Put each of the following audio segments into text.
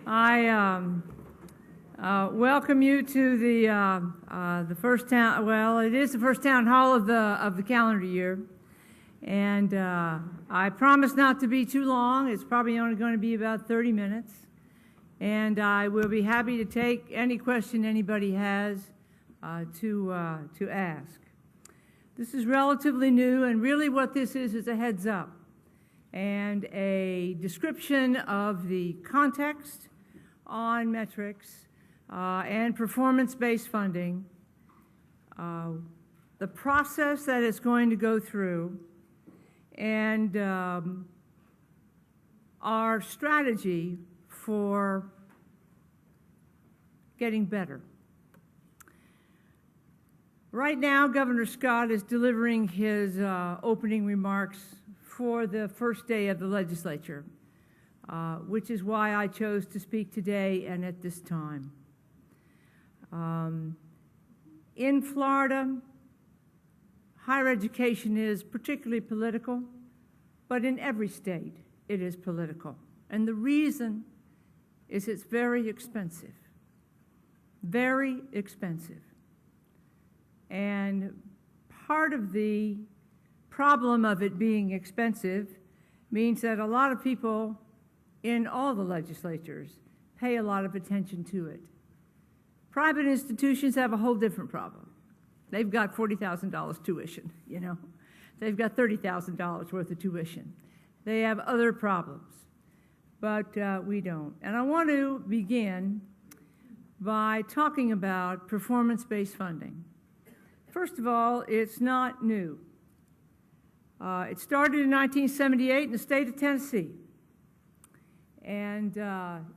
I welcome you to the first town. Well, it is the first town hall of the calendar year, and I promise not to be too long. It's probably only going to be about 30 minutes, and I will be happy to take any question anybody has to ask. This is relatively new, and really what this is a heads up and a description of the context on metrics and performance-based funding, the process that it's going to go through, and our strategy for getting better. Right now, Governor Scott is delivering his opening remarks for the first day of the legislature, which is why I chose to speak today and at this time. In Florida, higher education is particularly political, but in every state it is political. And the reason is it's very expensive. Very expensive. And part of the problem of it being expensive means that a lot of people in all the legislatures pay a lot of attention to it. Private institutions have a whole different problem. They've got $40,000 tuition, you know. They've got $30,000 worth of tuition. They have other problems, but we don't. And I want to begin by talking about performance-based funding. First of all, it's not new. It started in 1978 in the state of Tennessee, and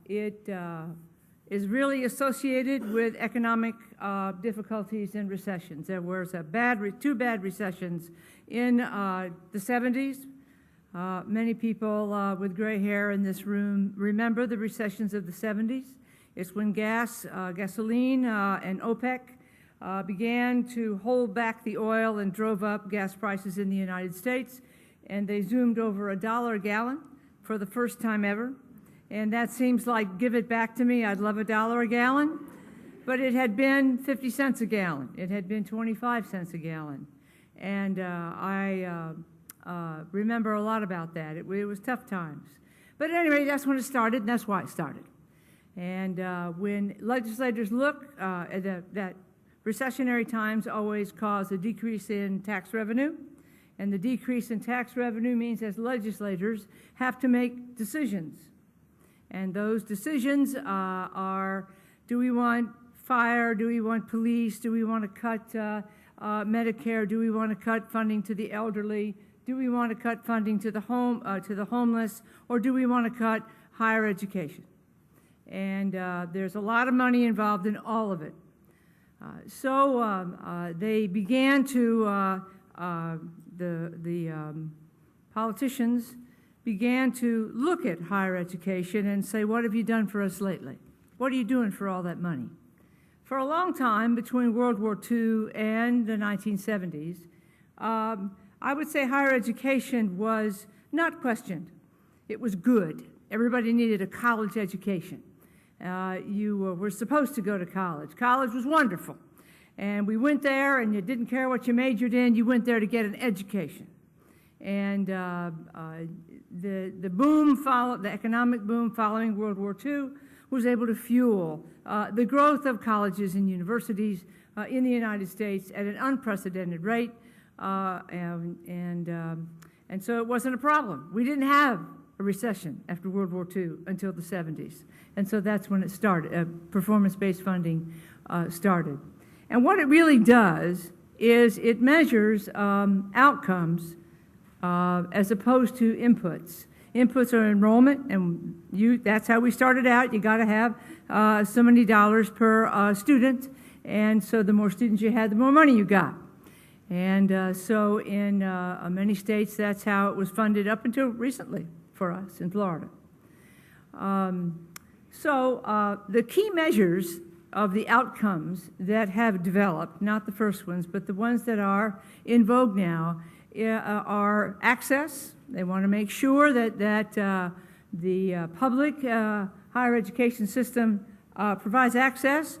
it is really associated with economic difficulties and recessions. There was two bad recessions in the 70s. Many people with gray hair in this room remember the recessions of the 70s. It's when gasoline, and OPEC began to hold back the oil and drove up gas prices in the United States, and they zoomed over $1 a gallon for the first time ever. And that seems like, give it back to me, I'd love $1 a gallon. But it had been 50 cents a gallon. It had been 25 cents a gallon. And I remember a lot about that. It was tough times. But anyway, that's when it started, and that's why it started. And when legislators look at that recessionary times always cause a decrease in tax revenue, and the decrease in tax revenue means as legislators have to make decisions. And those decisions are, do we want fire, do we want police, do we want to cut Medicare, do we want to cut funding to the elderly, do we want to cut funding to the homeless, or do we want to cut higher education? And there's a lot of money involved in all of it. So they began to, the politicians began to look at higher education and say, what have you done for us lately? What are you doing for all that money? For a long time, between World War II and the 1970s, I would say higher education was not questioned. It was good. Everybody needed a college education. You were supposed to go to college. College was wonderful. And we went there, and you didn't care what you majored in. You went there to get an education. And the boom followed, the economic boom following World War II was able to fuel the growth of colleges and universities in the United States at an unprecedented rate. And so it wasn't a problem. We didn't have a recession after World War II until the 70s. And so that's when it started, performance-based funding started. And what it really does is it measures outcomes as opposed to inputs. Inputs are enrollment, and that's how we started out. You got to have so many dollars per student, and so the more students you had, the more money you got. And so in many states, that's how it was funded up until recently for us in Florida. So the key measures of the outcomes that have developed, not the first ones, but the ones that are in vogue now, are access. They want to make sure that the public higher education system provides access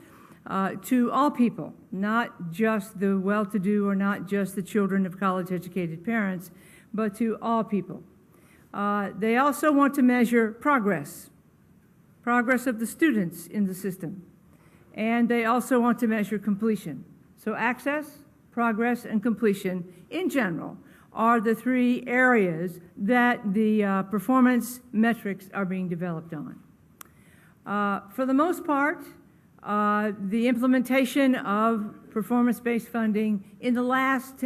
to all people, not just the well-to-do or not just the children of college-educated parents, but to all people. They also want to measure progress of the students in the system, and they also want to measure completion. So access, progress, and completion in general are the three areas that the performance metrics are being developed on. For the most part, the implementation of performance-based funding in the last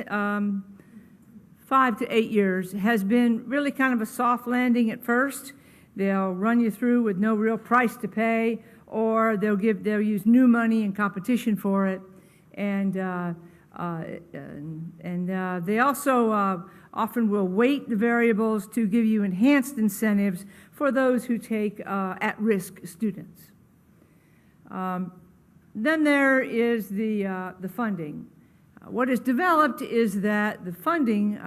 5 to 8 years has been really kind of a soft landing at first. They'll run you through with no real price to pay, or they'll use new money in competition for it, and they also often will weight the variables to give you enhanced incentives for those who take at-risk students. Then there is the funding. What is developed is that the funding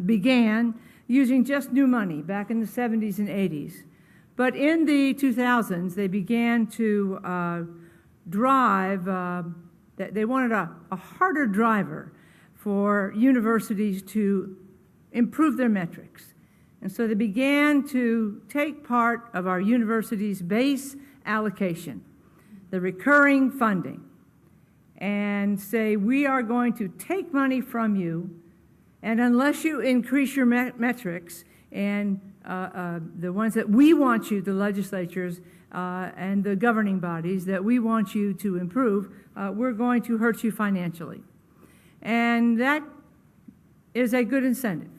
began using just new money back in the 70s and 80s. But in the 2000s, they began to drive, they wanted a harder driver for universities to improve their metrics. And so they began to take part of our university's base allocation, the recurring funding, and say, we are going to take money from you, and unless you increase your metrics and the ones that we want you, the legislatures and the governing bodies, that we want you to improve, we're going to hurt you financially. And that is a good incentive.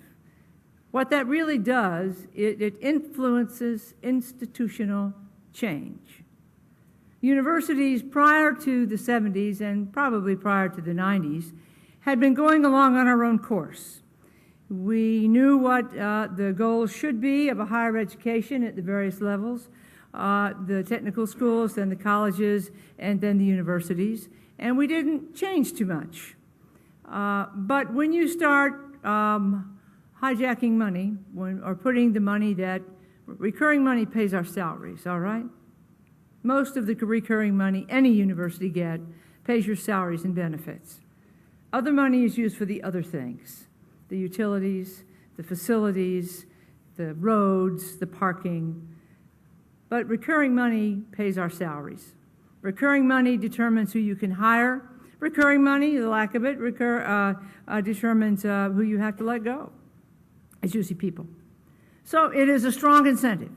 What that really does, it influences institutional change. Universities prior to the 70s and probably prior to the 90s had been going along on our own course. We knew what the goals should be of a higher education at the various levels, the technical schools, then the colleges, and then the universities, and we didn't change too much. But when you start hijacking money, or putting the money that, recurring money pays our salaries, all right? Most of the recurring money any university gets pays your salaries and benefits. Other money is used for the other things, the utilities, the facilities, the roads, the parking. But recurring money pays our salaries. Recurring money determines who you can hire. Recurring money, the lack of it, determines who you have to let go. It's usually people. So it is a strong incentive.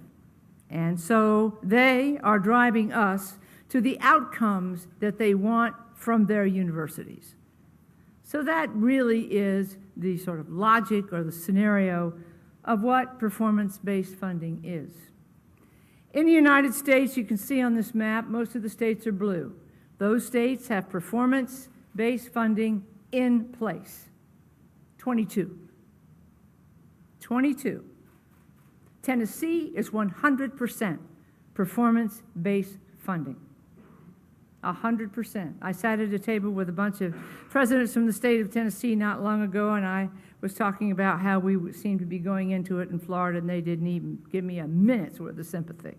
And so they are driving us to the outcomes that they want from their universities. So that really is the sort of logic or the scenario of what performance-based funding is. In the United States, you can see on this map, most of the states are blue. Those states have performance-based funding in place. 22. 22. Tennessee is 100% performance-based funding. 100%. I sat at a table with a bunch of presidents from the state of Tennessee not long ago, and I was talking about how we seemed to be going into it in Florida, and they didn't even give me a minute's worth of sympathy.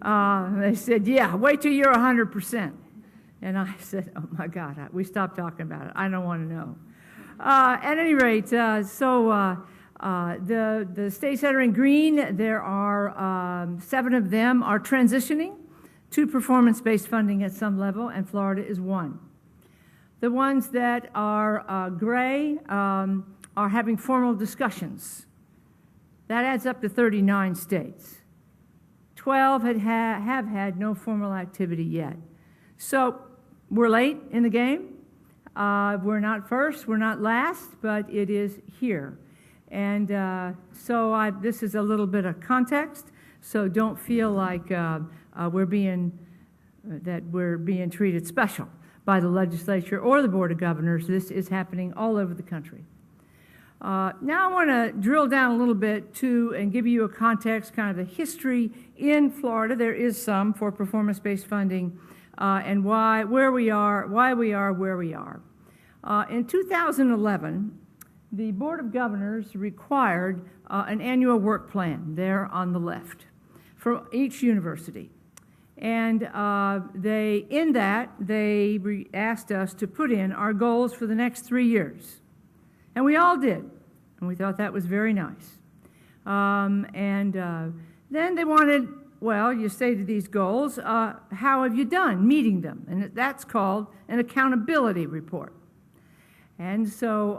They said, yeah, wait till you're 100%. And I said, oh my God, we stopped talking about it. I don't want to know. At any rate, the states that are in green, there are 7 of them are transitioning to performance-based funding at some level, and Florida is one. The ones that are gray are having formal discussions. That adds up to 39 states. 12 have had no formal activity yet. So we're late in the game. We're not first, we're not last, but it is here. And this is a little bit of context, so don't feel like we're being treated special by the legislature or the Board of Governors. This is happening all over the country. Now I want to drill down a little bit and give you a context, kind of the history in Florida. There is some for performance-based funding and why we are where we are. In 2011, the Board of Governors required an annual work plan there on the left for each university. And they asked us to put in our goals for the next 3 years. And we all did. And we thought that was very nice. Then they wanted, well, you stated these goals, how have you done meeting them? And that's called an accountability report. And so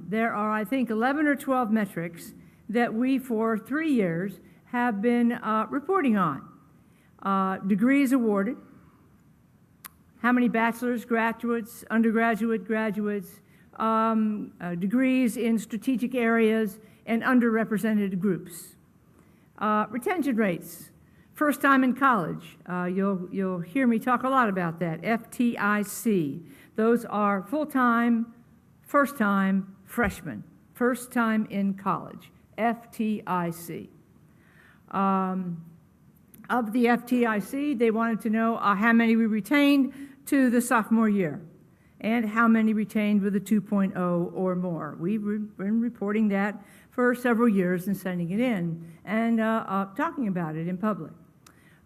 there are, I think, 11 or 12 metrics that we, for 3 years, have been reporting on. Degrees awarded, how many bachelor's, graduates, undergraduate, graduates, degrees in strategic areas and underrepresented groups. Retention rates, first time in college. You'll hear me talk a lot about that, FTIC. Those are full-time, first-time freshmen, first time in college, FTIC. Of the FTIC, they wanted to know how many we retained to the sophomore year and how many retained with a 2.0 or more. We've been reporting that for several years and sending it in and talking about it in public.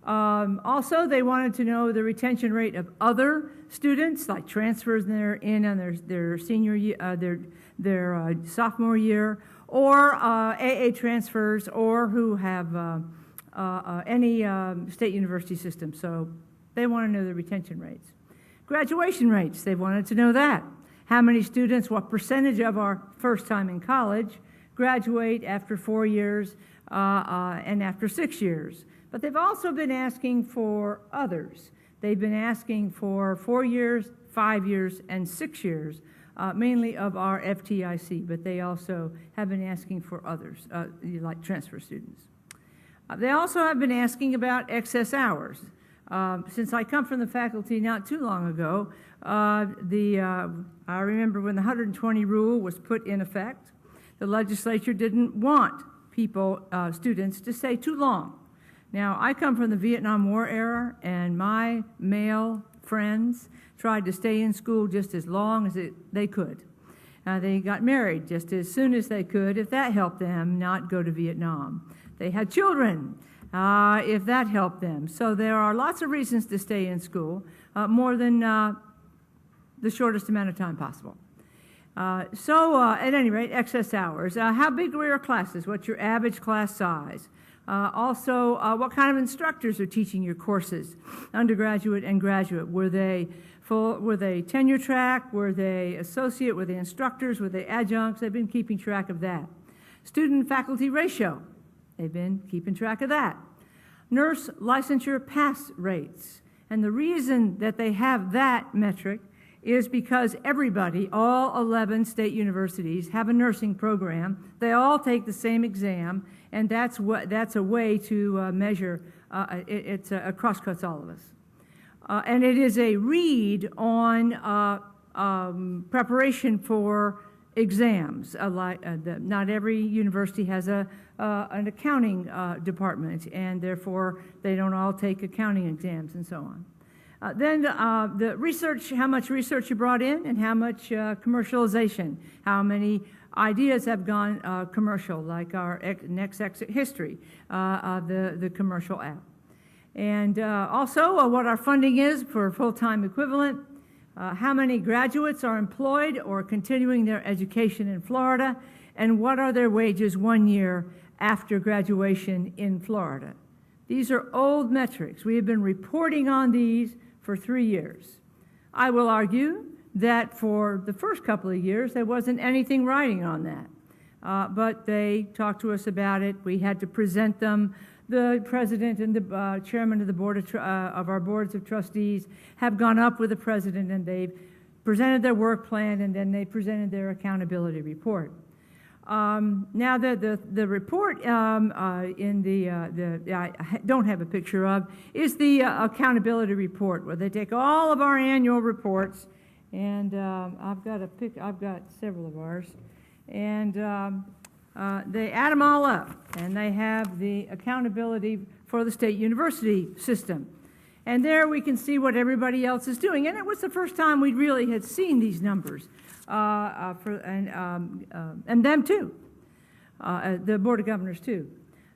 Also, they wanted to know the retention rate of other students, like transfers in on their senior year, their sophomore year, or AA transfers, or who have any state university system. So they want to know the retention rates. Graduation rates, they wanted to know that. How many students, what percentage of our first time in college graduate after 4 years and after 6 years. But they've also been asking for others. They've been asking for 4 years, 5 years, and 6 years, mainly of our FTIC, but they also have been asking for others, like transfer students. They also have been asking about excess hours. Since I come from the faculty not too long ago, I remember when the 120 rule was put in effect, the legislature didn't want students to stay too long. Now, I come from the Vietnam War era, and my male friends tried to stay in school just as long as they could. They got married just as soon as they could, if that helped them not go to Vietnam. They had children, if that helped them. So there are lots of reasons to stay in school, more than the shortest amount of time possible. At any rate, excess hours. How big were your classes? What's your average class size? Also, what kind of instructors are teaching your courses, undergraduate and graduate? Were they tenure track? Were they associate? Were they instructors? Were they adjuncts? They've been keeping track of that. Student-faculty ratio. They've been keeping track of that. Nurse licensure pass rates. And the reason that they have that metric is because everybody, all 11 state universities, have a nursing program. They all take the same exam, and that's a way to measure. It cross-cuts all of us. And it is a read on preparation for exams. Not every university has an accounting department, and therefore they don't all take accounting exams and so on. Then the research, how much research you brought in and how much commercialization, how many ideas have gone commercial, like our Next Exit History, the commercial app. And also what our funding is for full-time equivalent, how many graduates are employed or continuing their education in Florida, and what are their wages 1 year after graduation in Florida. These are old metrics. We have been reporting on these for 3 years. I will argue that for the first couple of years, there wasn't anything writing on that. But they talked to us about it. We had to present them. The president and the chairman of the board of our boards of trustees have gone up with the president, and they've presented their work plan, and then they presented their accountability report. Now the report I don't have a picture of is the accountability report, where they take all of our annual reports, and I've got several of ours, and they add them all up, and they have the accountability for the state university system. And there we can see what everybody else is doing. And it was the first time we really had seen these numbers, and them too, the Board of Governors too.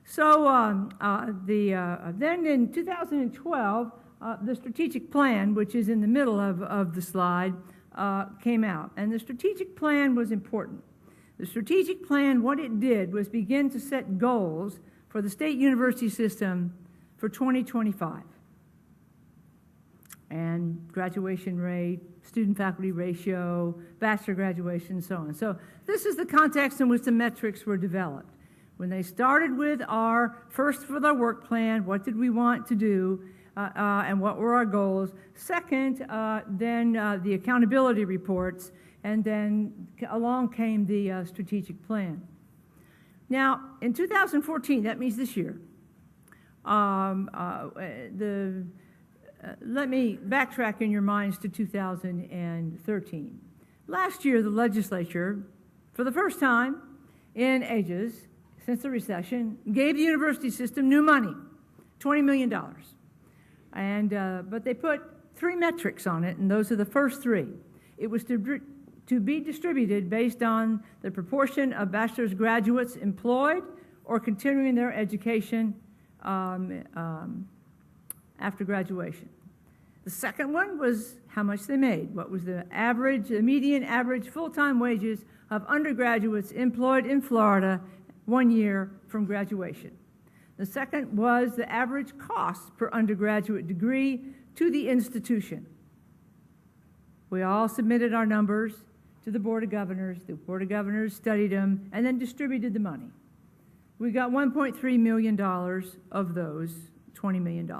So then in 2012, the strategic plan, which is in the middle of the slide, came out. And the strategic plan was important. The strategic plan, what it did was begin to set goals for the state university system for 2025. And graduation rate, student-faculty ratio, bachelor graduation, and so on. So this is the context in which the metrics were developed. When they started with our, first for the work plan, what did we want to do, and what were our goals. Second, then the accountability reports, and then along came the strategic plan. Now, in 2014, that means this year, let me backtrack in your minds to 2013. Last year, the legislature, for the first time in ages, since the recession, gave the university system new money, $20 million. But they put 3 metrics on it, and those are the first 3. It was to be distributed based on the proportion of bachelor's graduates employed or continuing their education after graduation. The second one was how much they made. What was the median average full-time wages of undergraduates employed in Florida 1 year from graduation. The second was the average cost per undergraduate degree to the institution. We all submitted our numbers to the Board of Governors. The Board of Governors studied them and then distributed the money. We got $1.3 million of those $20 million.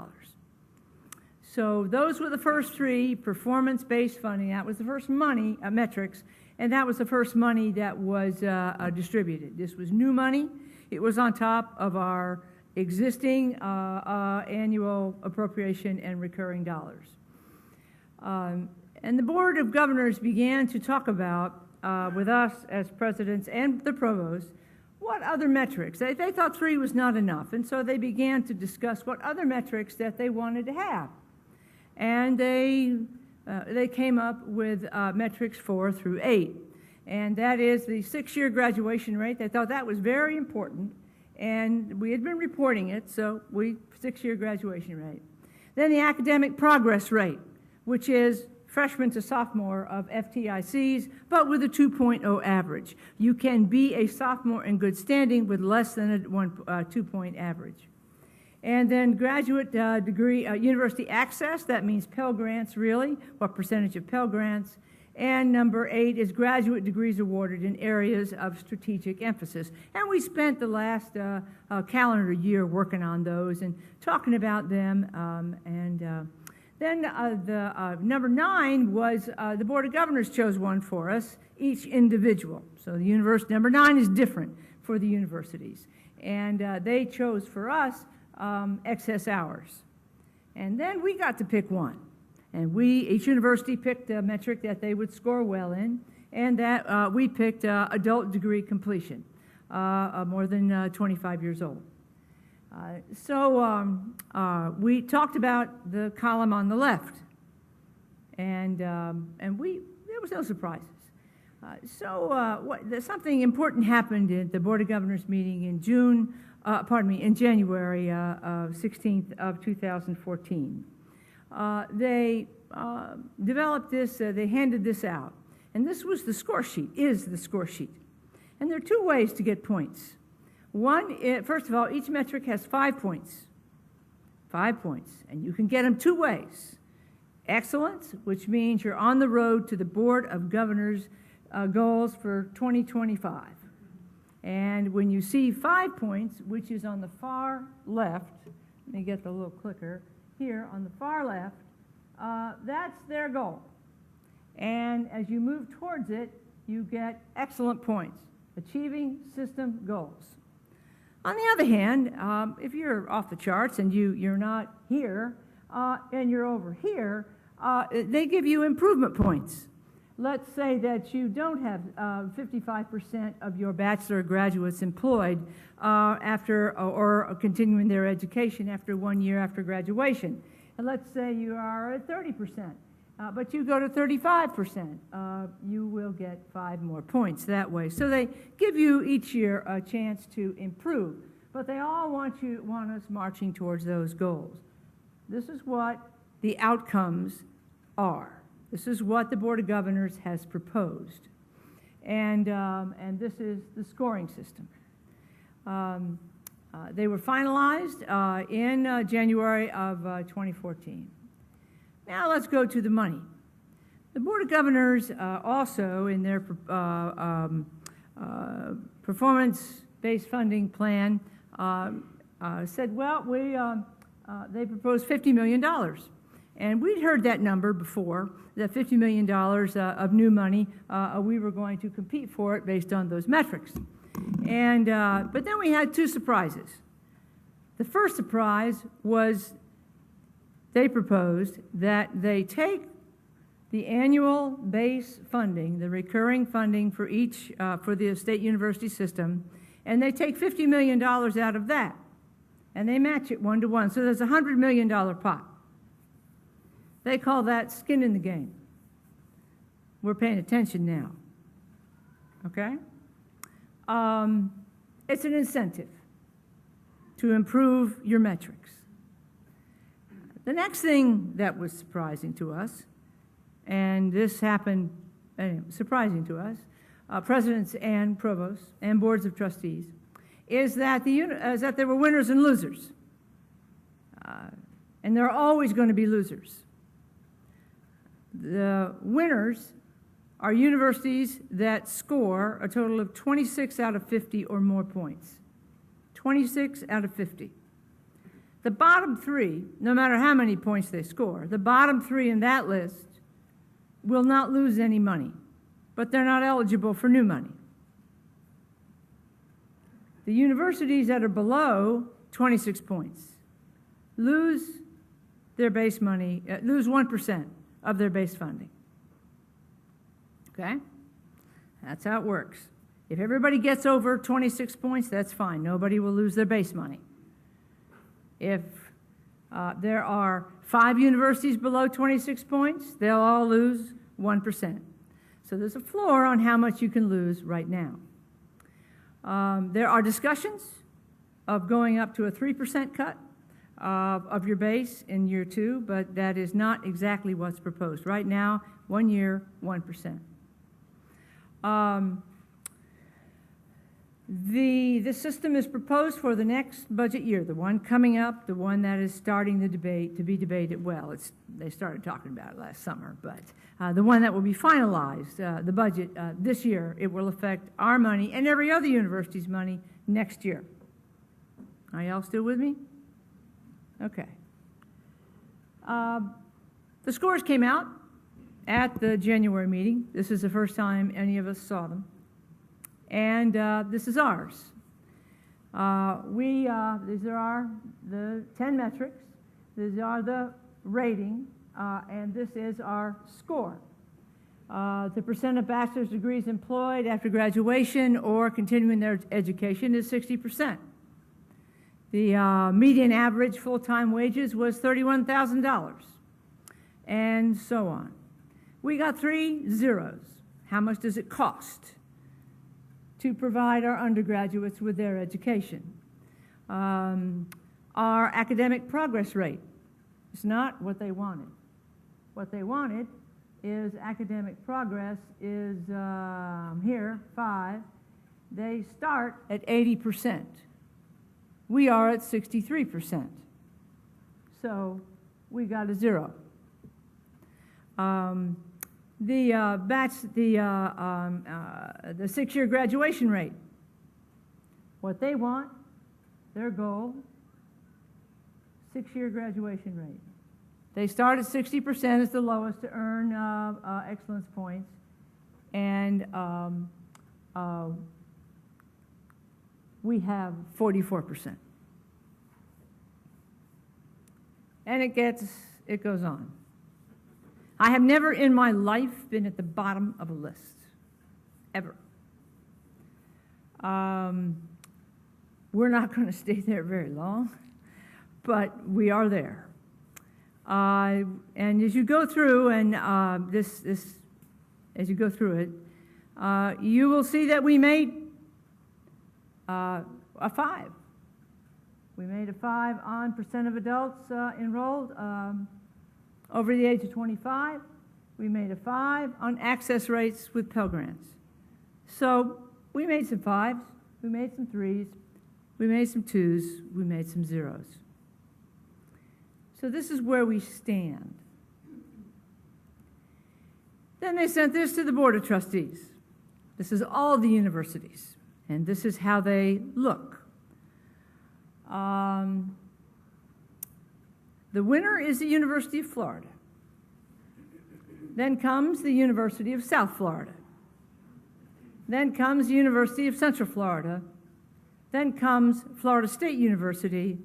So those were the first 3 performance-based funding. That was the first money, metrics, and that was the first money that was distributed. This was new money. It was on top of our existing annual appropriation and recurring dollars. And the Board of Governors began to talk about, with us as presidents and the provost, what other metrics. They thought 3 was not enough, and so they began to discuss what other metrics that they wanted to have. And they came up with metrics 4 through 8. And that is the 6-year graduation rate. They thought that was very important. And we had been reporting it, so 6-year graduation rate. Then the academic progress rate, which is freshman to sophomore of FTICs, but with a 2.0 average. You can be a sophomore in good standing with less than a 2-point average. And then graduate degree, university access, that means Pell Grants really, what percentage of Pell Grants. And number 8 is graduate degrees awarded in areas of strategic emphasis. And we spent the last calendar year working on those and talking about them. Then number 9 was the Board of Governors chose one for us, each individual. So the number 9 is different for the universities. And they chose for us excess hours. And then we got to pick one. And each university picked a metric that they would score well in, and that we picked adult degree completion, more than 25 years old. We talked about the column on the left, and there was no surprises. Something important happened at the Board of Governors meeting in January 16th of 2014. They developed this, they handed this out. And this was the score sheet, is the score sheet. And there are 2 ways to get points. One, first of all, each metric has 5 points. 5 points. And you can get them 2 ways. Excellence, which means you're on the road to the Board of Governors goals for 2025. And when you see 5 points, which is on the far left, let me get the little clicker, here on the far left, that's their goal. And as you move towards it, you get excellent points, achieving system goals. On the other hand, if you're off the charts and you're not here and you're over here, they give you improvement points. Let's say that you don't have 55% of your bachelor graduates employed after or continuing their education after 1 year after graduation. And let's say you are at 30%, but you go to 35%. You will get 5 more points that way. So they give you each year a chance to improve. but they all want us marching towards those goals. This is what the outcomes are. This is what the Board of Governors has proposed. And this is the scoring system. They were finalized in January of 2014. Now let's go to the money. The Board of Governors also, in their performance-based funding plan, said, well, they proposed $50 million. And we'd heard that number before, that $50 million of new money, we were going to compete for it based on those metrics. And, but then we had two surprises. The first surprise was they proposed that they take the annual base funding, the recurring funding for each, for the state university system, and they take $50 million out of that, and they match it 1-to-1. So there's a $100 million pot. They call that skin in the game. We're paying attention now, okay? It's an incentive to improve your metrics. The next thing that was surprising to us, and this happened, surprising to us, presidents and provosts and boards of trustees, is that, there were winners and losers. And there are always going to be losers. The winners are universities that score a total of 26 out of 50 or more points. 26 out of 50. The bottom three, no matter how many points they score, the bottom three in that list will not lose any money, but they're not eligible for new money. The universities that are below 26 points lose their base money, lose 1% of their base funding. Okay? That's how it works. If everybody gets over 26 points, that's fine. Nobody will lose their base money. If there are 5 universities below 26 points, they'll all lose 1%. So there's a floor on how much you can lose right now. There are discussions of going up to a 3% cut of your base in year 2, but that is not exactly what's proposed. Right now, 1 year, 1%. The system is proposed for the next budget year, the one coming up, the one that is starting the debate, to be debated. Well, they started talking about it last summer, but the one that will be finalized, the budget this year, it will affect our money and every other university's money next year. Are y'all still with me? Okay. The scores came out at the January meeting. This is the first time any of us saw them. And this is ours. These are the 10 metrics. These are the rating, and this is our score. The percent of bachelor's degrees employed after graduation or continuing their education is 60%. The median average full-time wages was $31,000, and so on. We got 3 zeros. How much does it cost to provide our undergraduates with their education? Our academic progress rate is not what they wanted. What they wanted is academic progress is here, 5. They start at 80%. We are at 63%. So we got a 0. The 6-year graduation rate. What they want, their goal, 6-year graduation rate. They start at 60% as the lowest to earn excellence points, and we have 44%. And it goes on. I have never in my life been at the bottom of a list, ever. We're not going to stay there very long, but we are there. And as you go through, and as you go through it, you will see that we made a 5 We made a 5 on percent of adults enrolled over the age of 25. We made a 5 on access rates with Pell Grants. So we made some 5s, we made some 3s, we made some 2s, we made some 0s. So this is where we stand. Then they sent this to the Board of Trustees. This is all the universities, and this is how they look. The winner is the University of Florida. Then comes the University of South Florida. Then comes the University of Central Florida. Then comes Florida State University.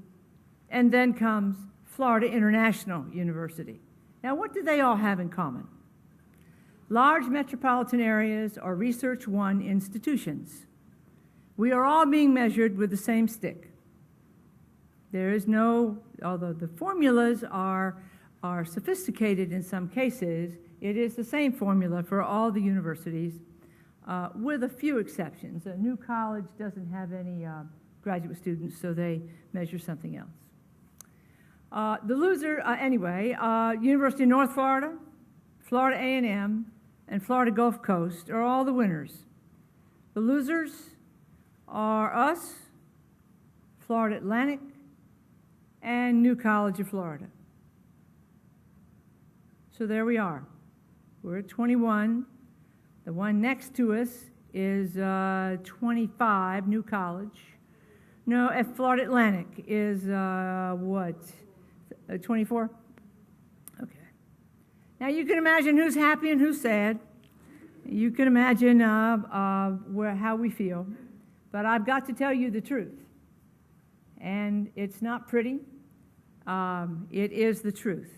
And then comes Florida International University. Now, what do they all have in common? Large metropolitan areas are Research 1 institutions. We are all being measured with the same stick. There is no, although the formulas are sophisticated in some cases, it is the same formula for all the universities, with a few exceptions. A new college doesn't have any graduate students, so they measure something else. The loser, anyway, University of North Florida, Florida A&M, and Florida Gulf Coast are all the winners. The losers are us, Florida Atlantic, and New College of Florida. So there we are. We're at 21. The one next to us is 25, New College. No, Florida Atlantic is what, 24? Okay. Now you can imagine who's happy and who's sad. You can imagine how we feel. But I've got to tell you the truth. And it's not pretty. It is the truth.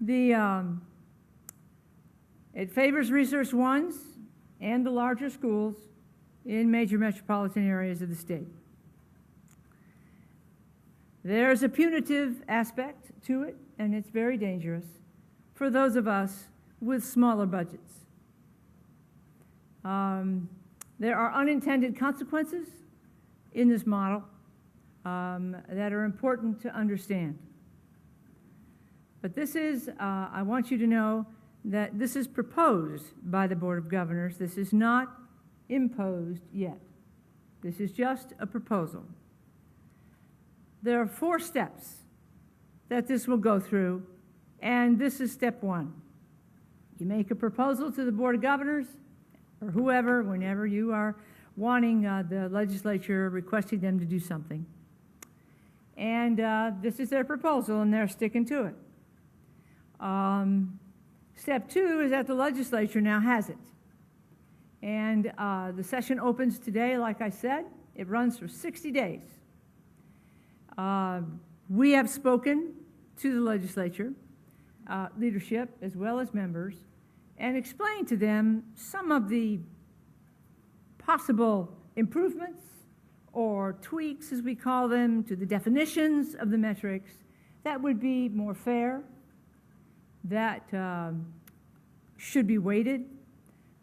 It favors Research 1s and the larger schools in major metropolitan areas of the state. There's a punitive aspect to it, and it's very dangerous for those of us with smaller budgets. There are unintended consequences in this model that are important to understand. But this is, I want you to know that this is proposed by the Board of Governors. This is not imposed yet. This is just a proposal. There are 4 steps that this will go through, and this is step 1. You make a proposal to the Board of Governors, or whoever, whenever you are wanting the legislature, requesting them to do something. And this is their proposal, and they're sticking to it. Step 2 is that the legislature now has it. And the session opens today, like I said. It runs for 60 days. We have spoken to the legislature, leadership, as well as members, and explained to them some of the possible improvements or tweaks, as we call them, to the definitions of the metrics that would be more fair, that should be weighted,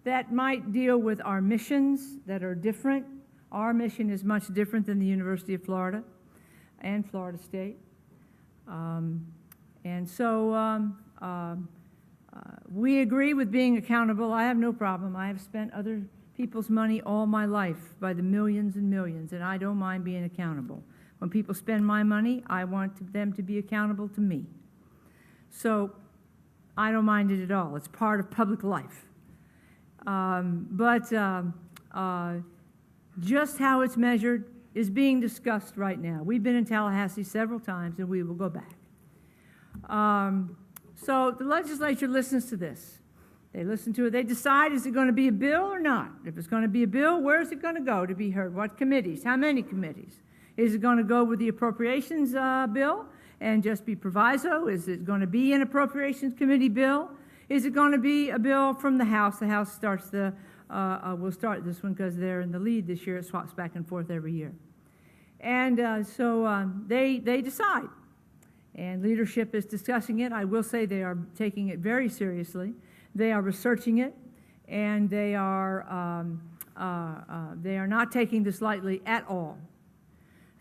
that might deal with our missions that are different. Our mission is much different than the University of Florida and Florida State. And so we agree with being accountable. I have no problem. I have spent other people's money all my life by the millions and millions, and I don't mind being accountable. When people spend my money, I want them to be accountable to me. So I don't mind it at all. It's part of public life. But just how it's measured is being discussed right now. We've been in Tallahassee several times, and we will go back. So the legislature listens to this. They listen to it. They decide, is it going to be a bill or not? If it's going to be a bill, where is it going to go to be heard? What committees? How many committees? Is it going to go with the appropriations bill and just be proviso? Is it going to be an appropriations committee bill? Is it going to be a bill from the House? The House starts will start this one because they're in the lead this year. It swaps back and forth every year. And so they decide. And leadership is discussing it. I will say they are taking it very seriously. They are researching it, and they are not taking this lightly at all.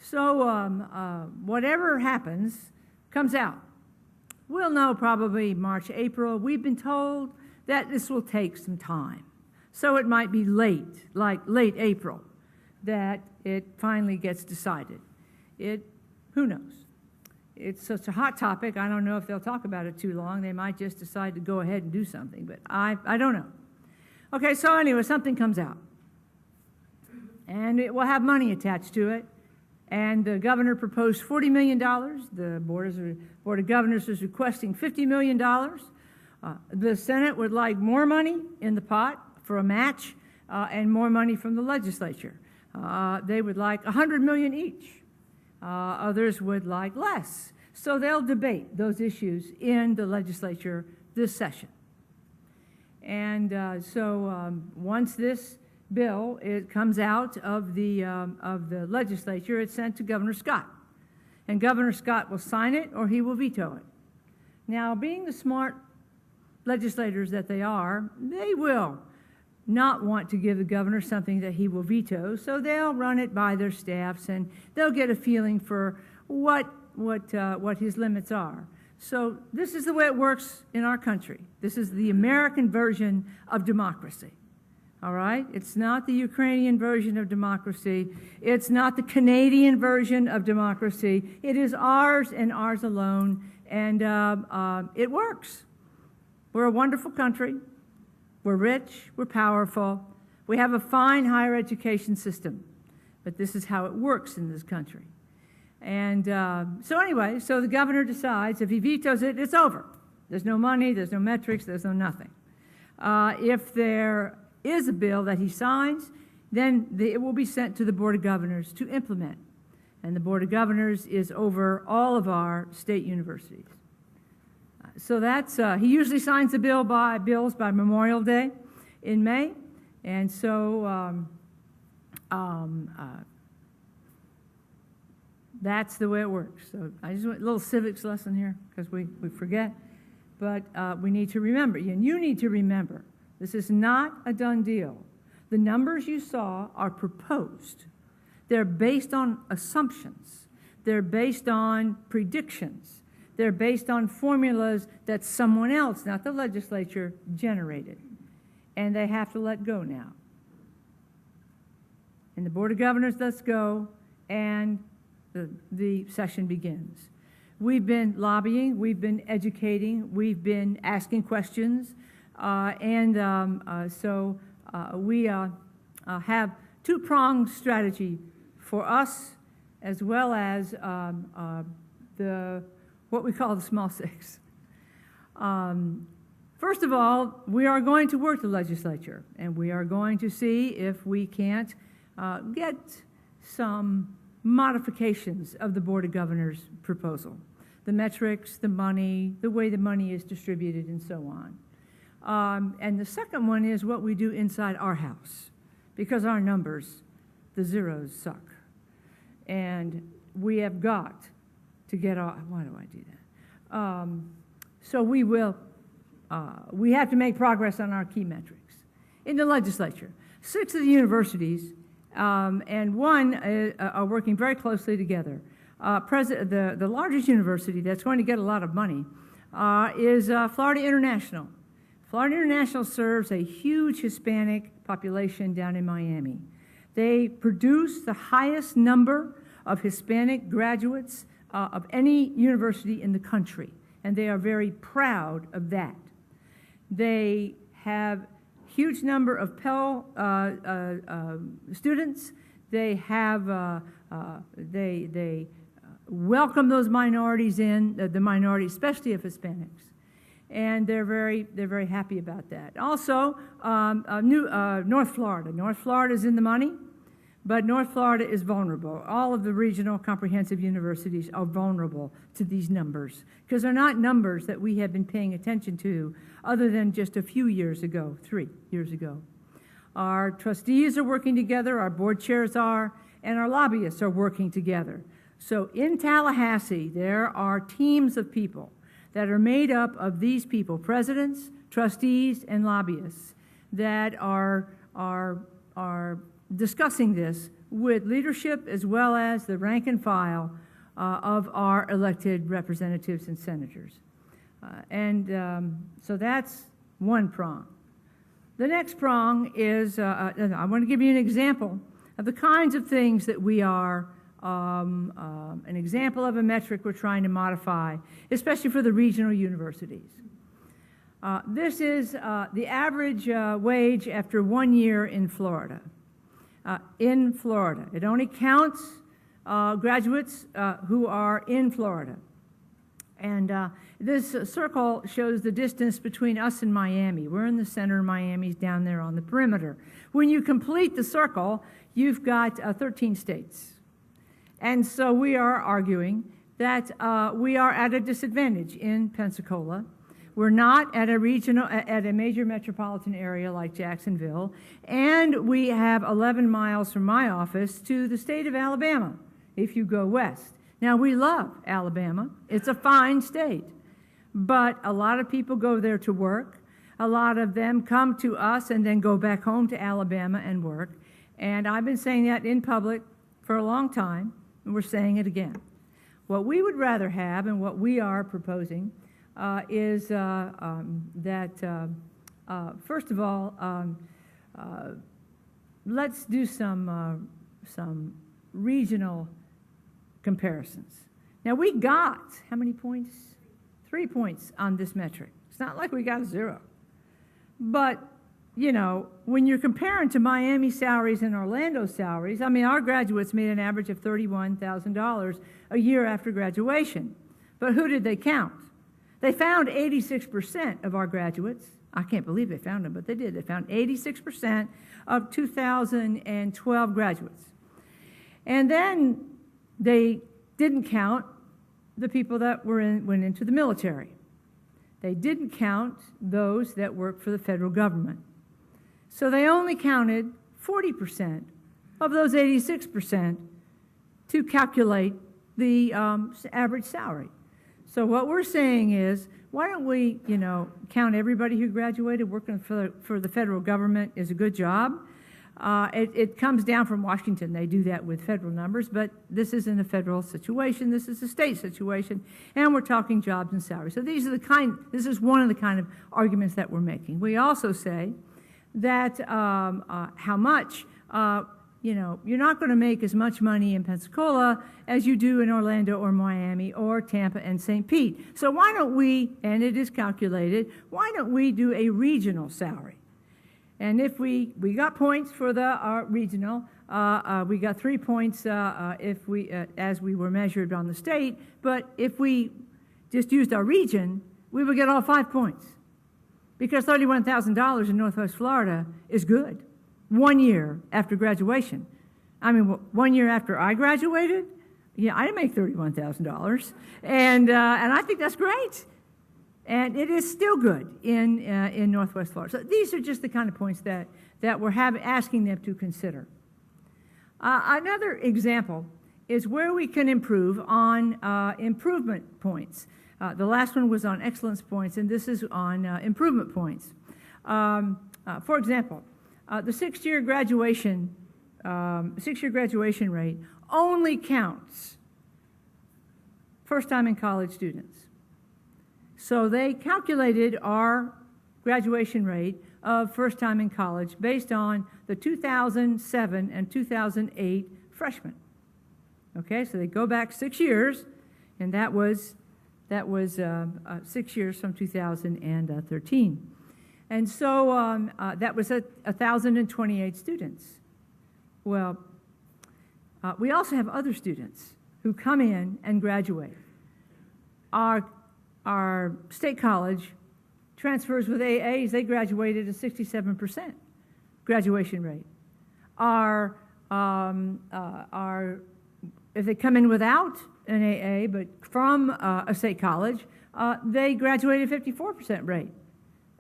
So whatever happens comes out. We'll know probably March, April. We've been told that this will take some time. So it might be late, like late April, that it finally gets decided. Who knows? It's such a hot topic, I don't know if they'll talk about it too long. They might just decide to go ahead and do something, but I don't know. Okay, so anyway, something comes out. And it will have money attached to it. And the governor proposed $40 million. The Board of Governors is requesting $50 million. The Senate would like more money in the pot for a match and more money from the legislature. They would like $100 million each. Others would like less. So they'll debate those issues in the legislature this session. And once this bill comes out of the legislature, it's sent to Governor Scott. And Governor Scott will sign it or he will veto it. Now, being the smart legislators that they are, they will not want to give the governor something that he will veto, so they'll run it by their staffs and they'll get a feeling for what his limits are. So this is the way it works in our country. This is the American version of democracy. All right? It's not the Ukrainian version of democracy. It's not the Canadian version of democracy. It is ours and ours alone, and it works. We're a wonderful country. We're rich. We're powerful. We have a fine higher education system, but this is how it works in this country. And so anyway, so the governor decides if he vetoes it, it's over. There's no money, there's no metrics, there's no nothing. If there is a bill that he signs, then it will be sent to the Board of Governors to implement. And the Board of Governors is over all of our state universities. So that's, he usually signs the bills by Memorial Day in May. And so that's the way it works. So I just went a little civics lesson here because we forget. But we need to remember, and you need to remember, this is not a done deal. The numbers you saw are proposed. They're based on assumptions. They're based on predictions. They're based on formulas that someone else, not the legislature, generated. And they have to let go now. And the Board of Governors lets go, and the session begins. We've been lobbying, we've been educating, we've been asking questions, so we have two-pronged strategy for us as well as what we call the small six. First of all, we are going to work the legislature, and we are going to see if we can't get some modifications of the Board of Governors proposal. The metrics, the money, the way the money is distributed, and so on. And the second one is what we do inside our house, because our numbers, the zeros, suck. And we have got to get our, why do I do that? So we have to make progress on our key metrics. In the legislature, 6 of the universities and one are working very closely together. The largest university that's going to get a lot of money is Florida International. Florida International serves a huge Hispanic population down in Miami. They produce the highest number of Hispanic graduates of any university in the country, and they are very proud of that. They have huge number of Pell students. They have they welcome those minorities in, the minorities, especially of Hispanics, and they're very happy about that. Also, North Florida. North Florida is in the money, but North Florida is vulnerable. All of the regional comprehensive universities are vulnerable to these numbers because they're not numbers that we have been paying attention to other than just a few years ago, 3 years ago. Our trustees are working together, our board chairs are, and our lobbyists are working together. So in Tallahassee, there are teams of people that are made up of these people, presidents, trustees, and lobbyists, that are discussing this with leadership as well as the rank and file of our elected representatives and senators. So that's one prong. The next prong is, I want to give you an example of the kinds of things that we are, an example of a metric we're trying to modify, especially for the regional universities. This is the average wage after 1 year in Florida. It only counts graduates who are in Florida. And this circle shows the distance between us and Miami. We're in the center, Miami's down there on the perimeter. When you complete the circle, you've got 13 states. And so we are arguing that we are at a disadvantage in Pensacola. We're not at a major metropolitan area like Jacksonville, and we have 11 miles from my office to the state of Alabama if you go west. Now, we love Alabama. It's a fine state, but a lot of people go there to work. A lot of them come to us and then go back home to Alabama and work, and I've been saying that in public for a long time, and we're saying it again. What we would rather have and what we are proposing is that, first of all, let's do some regional comparisons. Now, we got, how many points? 3 points on this metric. It's not like we got a 0. But, you know, when you're comparing to Miami salaries and Orlando salaries, I mean, our graduates made an average of $31,000 a year after graduation. But who did they count? They found 86% of our graduates. I can't believe they found them, but they did. They found 86% of 2012 graduates. And then they didn't count the people that went into the military. They didn't count those that worked for the federal government. So they only counted 40% of those 86% to calculate the average salary. So what we're saying is, why don't we, you know, count everybody who graduated working for the federal government is a good job. It comes down from Washington. They do that with federal numbers, but this isn't a federal situation. This is a state situation, and we're talking jobs and salaries. So this is one of the kind of arguments that we're making. We also say that how much, you know, you're not going to make as much money in Pensacola as you do in Orlando or Miami or Tampa and St. Pete. So why don't we, and it is calculated, why don't we do a regional salary? And if we got points for the regional, we got 3 points if we as we were measured on the state, but if we just used our region, we would get all 5 points. Because $31,000 in Northwest Florida is good. 1 year after graduation. I mean, 1 year after I graduated, yeah, I didn't make $31,000, and I think that's great. And it is still good in Northwest Florida. So these are just the kind of points that we're asking them to consider. Another example is where we can improve on improvement points. The last one was on excellence points, and this is on improvement points. For example, the six-year graduation rate only counts first-time in college students. So they calculated our graduation rate of first-time in college based on the 2007 and 2008 freshmen. Okay, so they go back 6 years, and that was 6 years from 2013. And so that was 1,028 students. Well, we also have other students who come in and graduate. Our state college transfers with AAs, they graduated at 67% graduation rate. If they come in without an AA, but from a state college, they graduated 54% rate.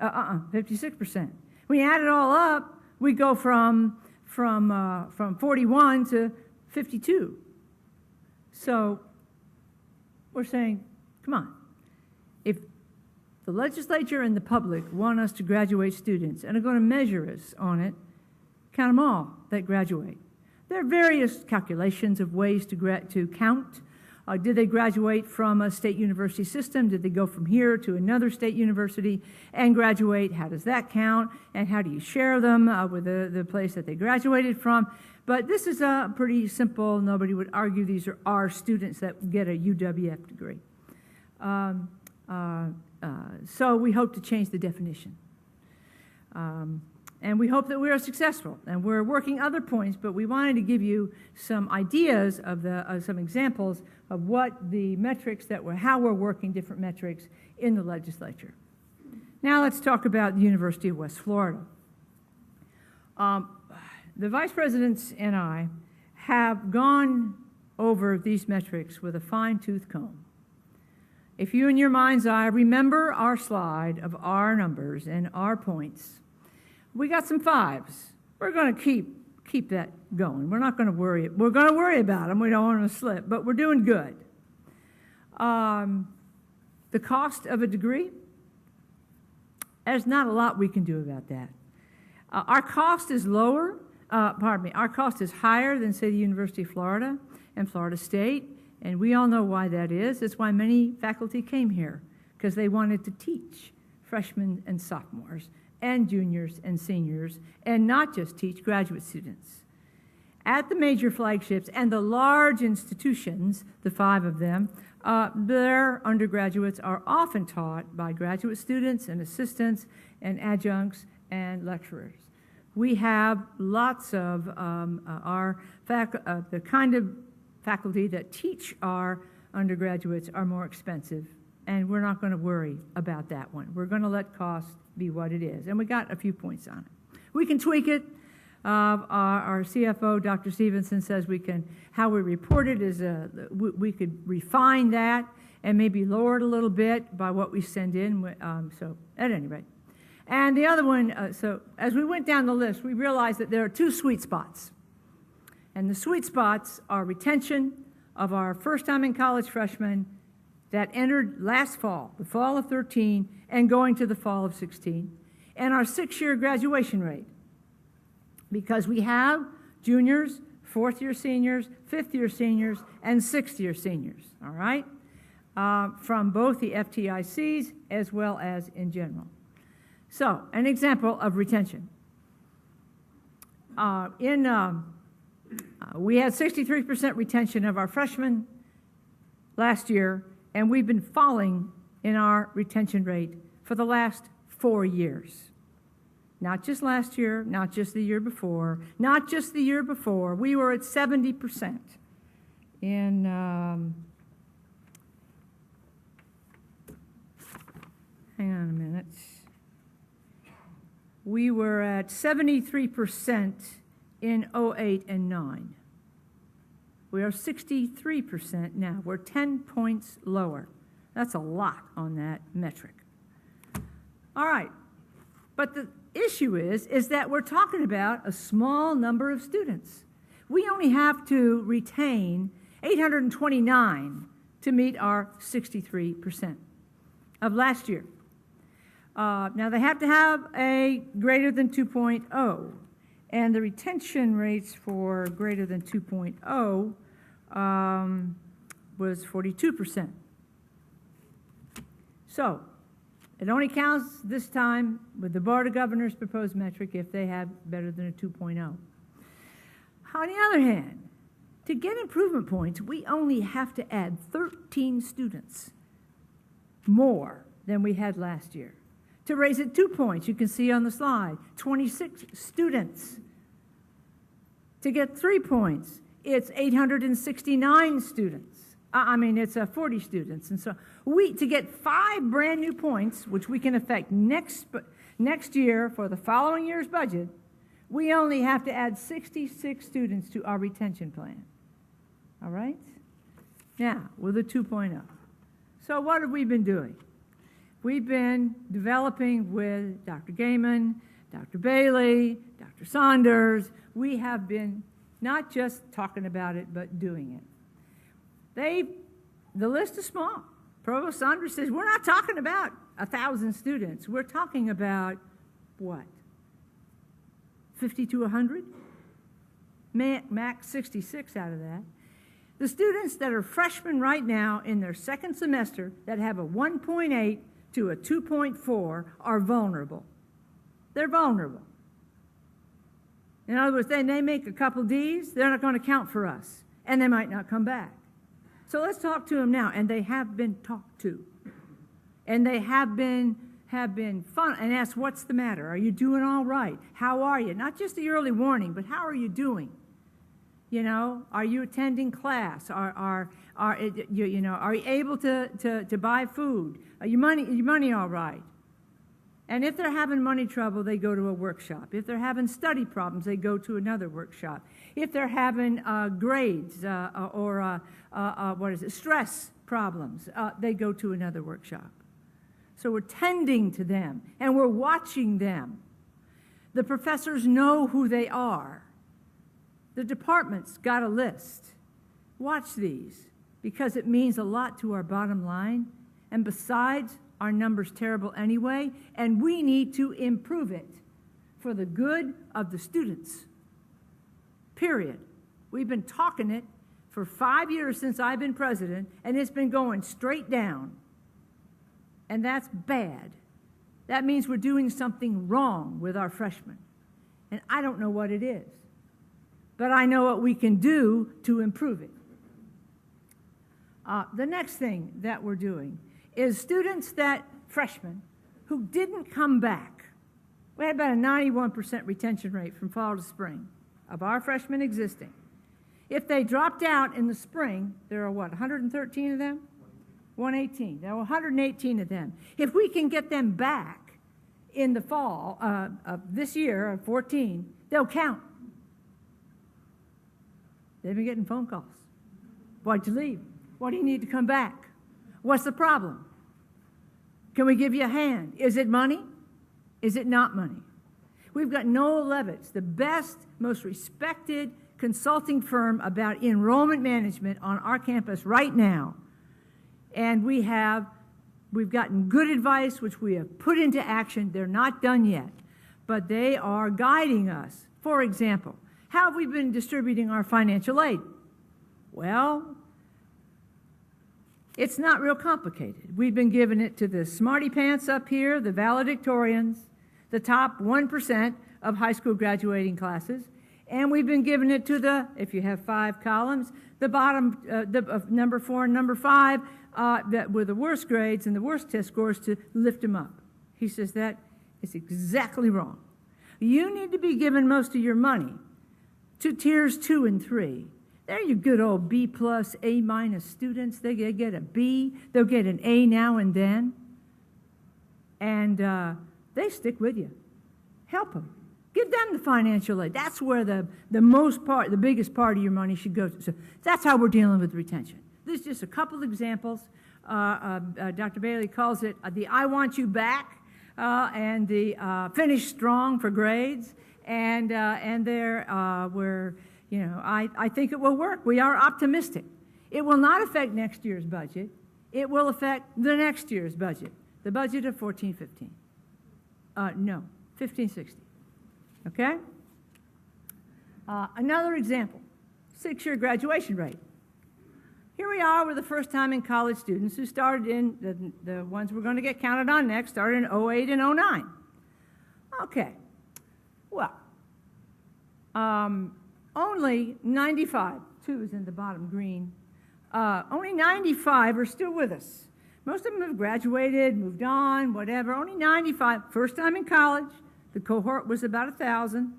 56%. When you add it all up, we go from 41 to 52. So we're saying, come on. If the legislature and the public want us to graduate students and are going to measure us on it, count them all that graduate. There are various calculations of ways to count. Did they graduate from a state university system? Did they go from here to another state university and graduate? How does that count? And how do you share them with the place that they graduated from? But this is pretty simple. Nobody would argue these are our students that get a UWF degree. So we hope to change the definition. And we hope that we are successful. And we're working other points, but we wanted to give you some ideas of some examples of what the metrics how we're working different metrics in the legislature. Now let's talk about the University of West Florida. The vice presidents and I have gone over these metrics with a fine-tooth comb. If you in your mind's eye remember our slide of our numbers and our points, we got some 5s. We're going to keep that going. We're not going to worry. We're going to worry about them. We don't want them to slip, but we're doing good. The cost of a degree, there's not a lot we can do about that. Our cost is lower. Our cost is higher than, say, the University of Florida and Florida State, and we all know why that is. It's why many faculty came here, because they wanted to teach freshmen and sophomores and juniors and seniors, and not just teach graduate students. At the major flagships and the large institutions, the 5 of them, their undergraduates are often taught by graduate students and assistants and adjuncts and lecturers. We have lots of the kind of faculty that teach our undergraduates are more expensive, and we're not going to worry about that one. We're going to let cost be what it is, and we got a few points on it. We can tweak it. Our CFO, Dr. Stevenson, says how we report it is, we could refine that and maybe lower it a little bit by what we send in, so at any rate. And the other one, so as we went down the list, we realized that there are 2 sweet spots. And the sweet spots are retention of our first-time in college freshmen that entered last fall, the fall of 13, and going to the fall of 16, and our 6-year graduation rate. Because we have juniors, 4th-year seniors, 5th-year seniors, and 6th-year seniors, all right, from both the FTICs as well as in general. So, an example of retention. We had 63% retention of our freshmen last year, and we've been falling in our retention rate for the last 4 years. Not just last year, not just the year before, not just the year before. We were at 70% in, hang on a minute. We were at 73% in 08 and 09. We are 63% now. We're 10 points lower. That's a lot on that metric. All right, but the issue is that we're talking about a small number of students. We only have to retain 829 to meet our 63% of last year. Now, they have to have a greater than 2.0, and the retention rates for greater than 2.0 was 42%. So, it only counts this time with the Board of Governors proposed metric if they have better than a 2.0. On the other hand, to get improvement points, we only have to add 13 students more than we had last year. To raise it 2 points, you can see on the slide, 26 students. To get 3 points, it's 869 students. It's 40 students. And so to get 5 brand new points, which we can affect next year for the following year's budget, we only have to add 66 students to our retention plan. All right? Now, with a 2.0. So what have we been doing? We've been developing with Dr. Gaiman, Dr. Bailey, Dr. Saunders. We have been not just talking about it, but doing it. The list is small. Provost Saunders says, we're not talking about 1,000 students. We're talking about, what, 50 to 100? max 66 out of that. The students that are freshmen right now in their second semester that have a 1.8 to a 2.4 are vulnerable. They're vulnerable. In other words, they make a couple D's, they're not going to count for us, and they might not come back. So let's talk to them now, and they have been talked to. And they have been fun and asked, what's the matter? Are you doing all right? How are you? Not just the early warning, but how are you doing? You know, are you attending class? Are you able to buy food? Are your money all right? And if they're having money trouble, they go to a workshop. If they're having study problems, they go to another workshop. If they're having grades or stress problems, they go to another workshop. So we're tending to them, and we're watching them. The professors know who they are. The department's got a list. Watch these, because it means a lot to our bottom line. And besides, our number's terrible anyway, and we need to improve it for the good of the students. Period. We've been talking it for 5 years since I've been president, and it's been going straight down. And that's bad. That means we're doing something wrong with our freshmen. And I don't know what it is. But I know what we can do to improve it. The next thing that we're doing is freshmen, who didn't come back. We had about a 91% retention rate from fall to spring of our freshmen existing. If they dropped out in the spring, there are 113 of them? 118. There are 118 of them. If we can get them back in the fall of this year, of 14, they'll count. They've been getting phone calls. Why'd you leave? Why do you need to come back? What's the problem? Can we give you a hand? Is it money? Is it not money? We've got Noel Levitz, the best, most respected consulting firm about enrollment management on our campus right now. And we've gotten good advice, which we have put into action. They're not done yet, but they are guiding us. For example, how have we been distributing our financial aid? Well, it's not real complicated. We've been giving it to the smarty pants up here, the valedictorians, the top 1% of high school graduating classes, and we've been giving it to the, if you have 5 columns, the bottom, number 4 and number 5, that were the worst grades and the worst test scores, to lift them up. He says that is exactly wrong. You need to be giving most of your money to tiers 2 and 3. They're your good old B+, A- students. They get a B. They'll get an A now and then. And they stick with you. Help them. Give them the financial aid. That's where the biggest part of your money should go to. So that's how we're dealing with retention. This is just a couple examples. Dr. Bailey calls it the I want you back and the finish strong for grades. And I think it will work. We are optimistic. It will not affect next year's budget. It will affect the next year's budget, the budget of 14-15. No, 15-16. Okay? Another example, 6-year graduation rate. Here we are with the first-time college students who started in, the ones we're going to get counted on next, started in 08 and 09. Okay. Well, only 95, 2 is in the bottom green, only 95 are still with us. Most of them have graduated, moved on, whatever. Only 95, first time in college. The cohort was about 1,000.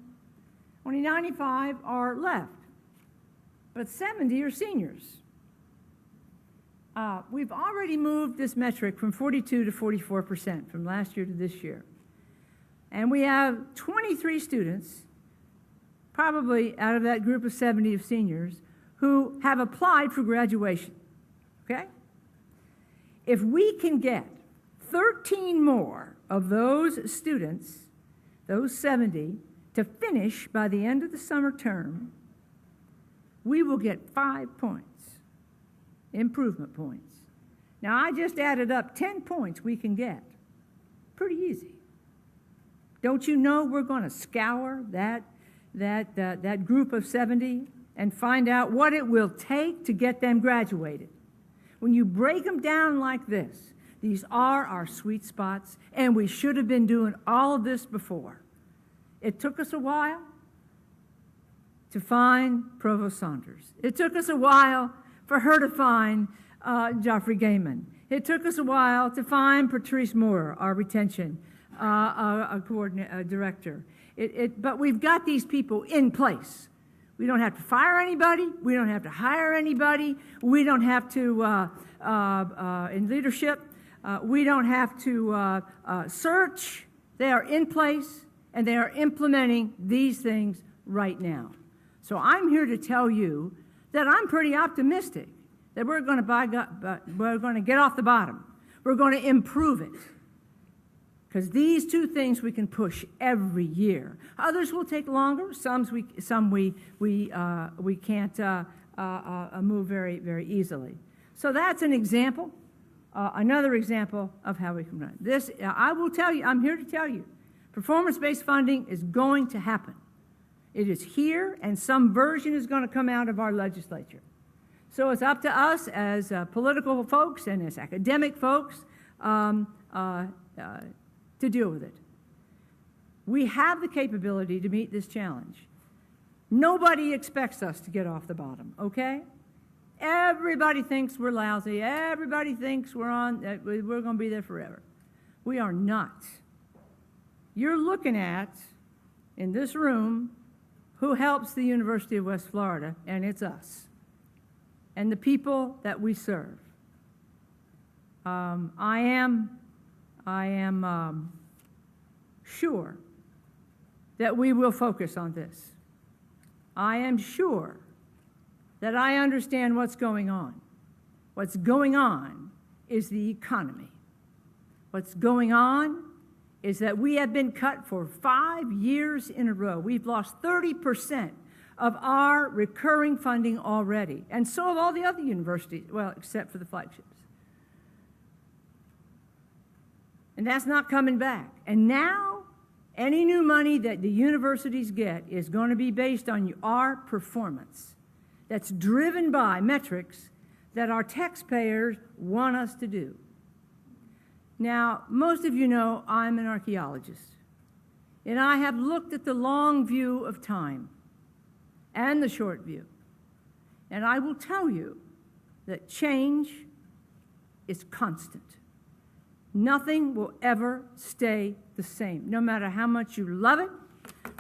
Only 95 are left, but 70 are seniors. We've already moved this metric from 42 to 44% from last year to this year. And we have 23 students, probably out of that group of 70 of seniors, who have applied for graduation, okay? If we can get 13 more of those students, those 70, to finish by the end of the summer term, we will get 5 points, improvement points. Now, I just added up 10 points we can get. Pretty easy. Don't you know we're going to scour that that group of 70 and find out what it will take to get them graduated. When you break them down like this, these are our sweet spots, and we should have been doing all of this before. It took us a while to find Provost Saunders. It took us a while for her to find Geoffrey Gaiman. It took us a while to find Patrice Moore, our retention director. But we've got these people in place. We don't have to fire anybody. We don't have to hire anybody. We don't have to, in leadership, we don't have to search. They are in place, and they are implementing these things right now. So I'm here to tell you that I'm pretty optimistic that we're going to get off the bottom. We're going to improve it. Because these two things we can push every year. Others will take longer. Some we can't move very, very easily. So that's an example. Another example of how we can run this. I will tell you. I'm here to tell you, performance-based funding is going to happen. It is here, and some version is going to come out of our legislature. So it's up to us as political folks and as academic folks to deal with it. We have the capability to meet this challenge. Nobody expects us to get off the bottom, okay? Everybody thinks we're lousy. Everybody thinks we're going to be there forever. We are not. You're looking at, in this room, who helps the University of West Florida, and it's us, and the people that we serve. I am sure that we will focus on this. I am sure that I understand what's going on. What's going on is the economy. What's going on is that we have been cut for 5 years in a row. We've lost 30% of our recurring funding already, and so have all the other universities, well, except for the flagships. And that's not coming back. And now, any new money that the universities get is going to be based on our performance. That's driven by metrics that our taxpayers want us to do. Now, most of you know I'm an archaeologist, and I have looked at the long view of time and the short view. And I will tell you that change is constant. Nothing will ever stay the same. No matter how much you love it,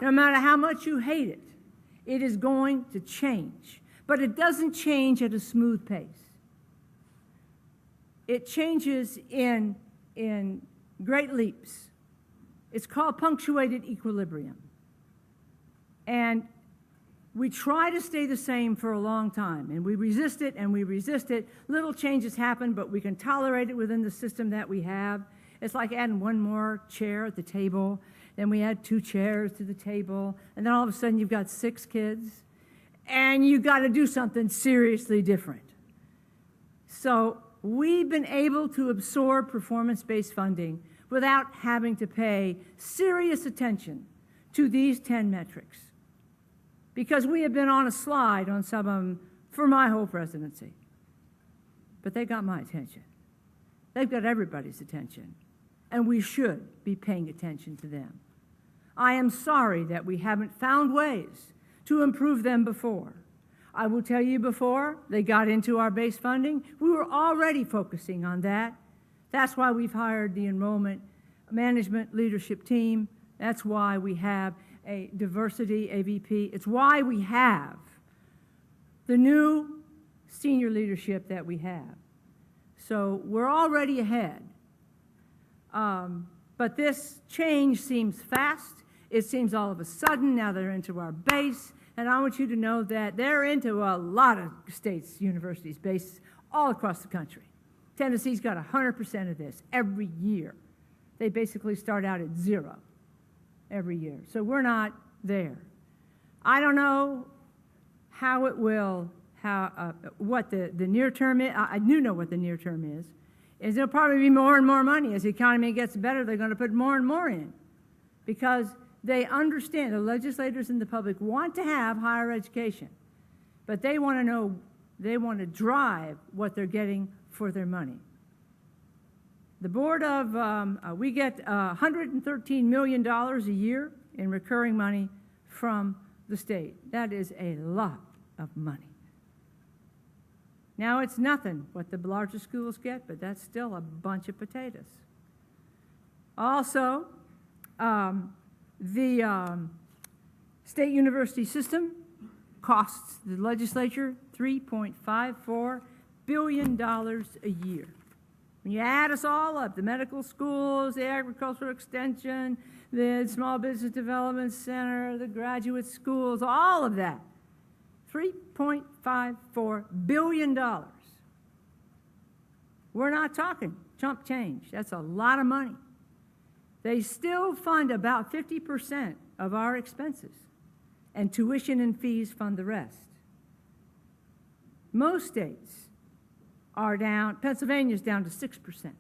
no matter how much you hate it, it is going to change. But it doesn't change at a smooth pace. It changes in great leaps. It's called punctuated equilibrium. And we try to stay the same for a long time, and we resist it, and we resist it. Little changes happen, but we can tolerate it within the system that we have. It's like adding one more chair at the table, then we add 2 chairs to the table, and then all of a sudden you've got 6 kids, and you've got to do something seriously different. So we've been able to absorb performance-based funding without having to pay serious attention to these 10 metrics, because we have been on a slide on some of them for my whole presidency. But they got my attention. They've got everybody's attention, and we should be paying attention to them. I am sorry that we haven't found ways to improve them before. I will tell you, before they got into our base funding, we were already focusing on that. That's why we've hired the enrollment management leadership team. That's why we have a diversity AVP. It's why we have the new senior leadership that we have. So we're already ahead. But this change seems fast. It seems all of a sudden. Now they're into our base. And I want you to know that they're into a lot of states, universities, bases all across the country. Tennessee's got 100% of this every year. They basically start out at 0 every year. So we're not there. I don't know how it will, what the near term is. I do know what the near term is there'll probably be more and more money. As the economy gets better, they're going to put more and more in, because They understand, the legislators and the public want to have higher education, but they want to know, they want to drive what they're getting for their money. The board of, we get $113 million a year in recurring money from the state. That is a lot of money. Now, it's nothing what the larger schools get, but that's still a bunch of potatoes. Also, the state university system costs the legislature $3.54 billion a year. When you add us all up, the medical schools, the agricultural extension, the small business development center, the graduate schools, all of that, $3.54 billion. We're not talking chump change. That's a lot of money. They still fund about 50% of our expenses, and tuition and fees fund the rest. Most states are down, Pennsylvania's down to 6%,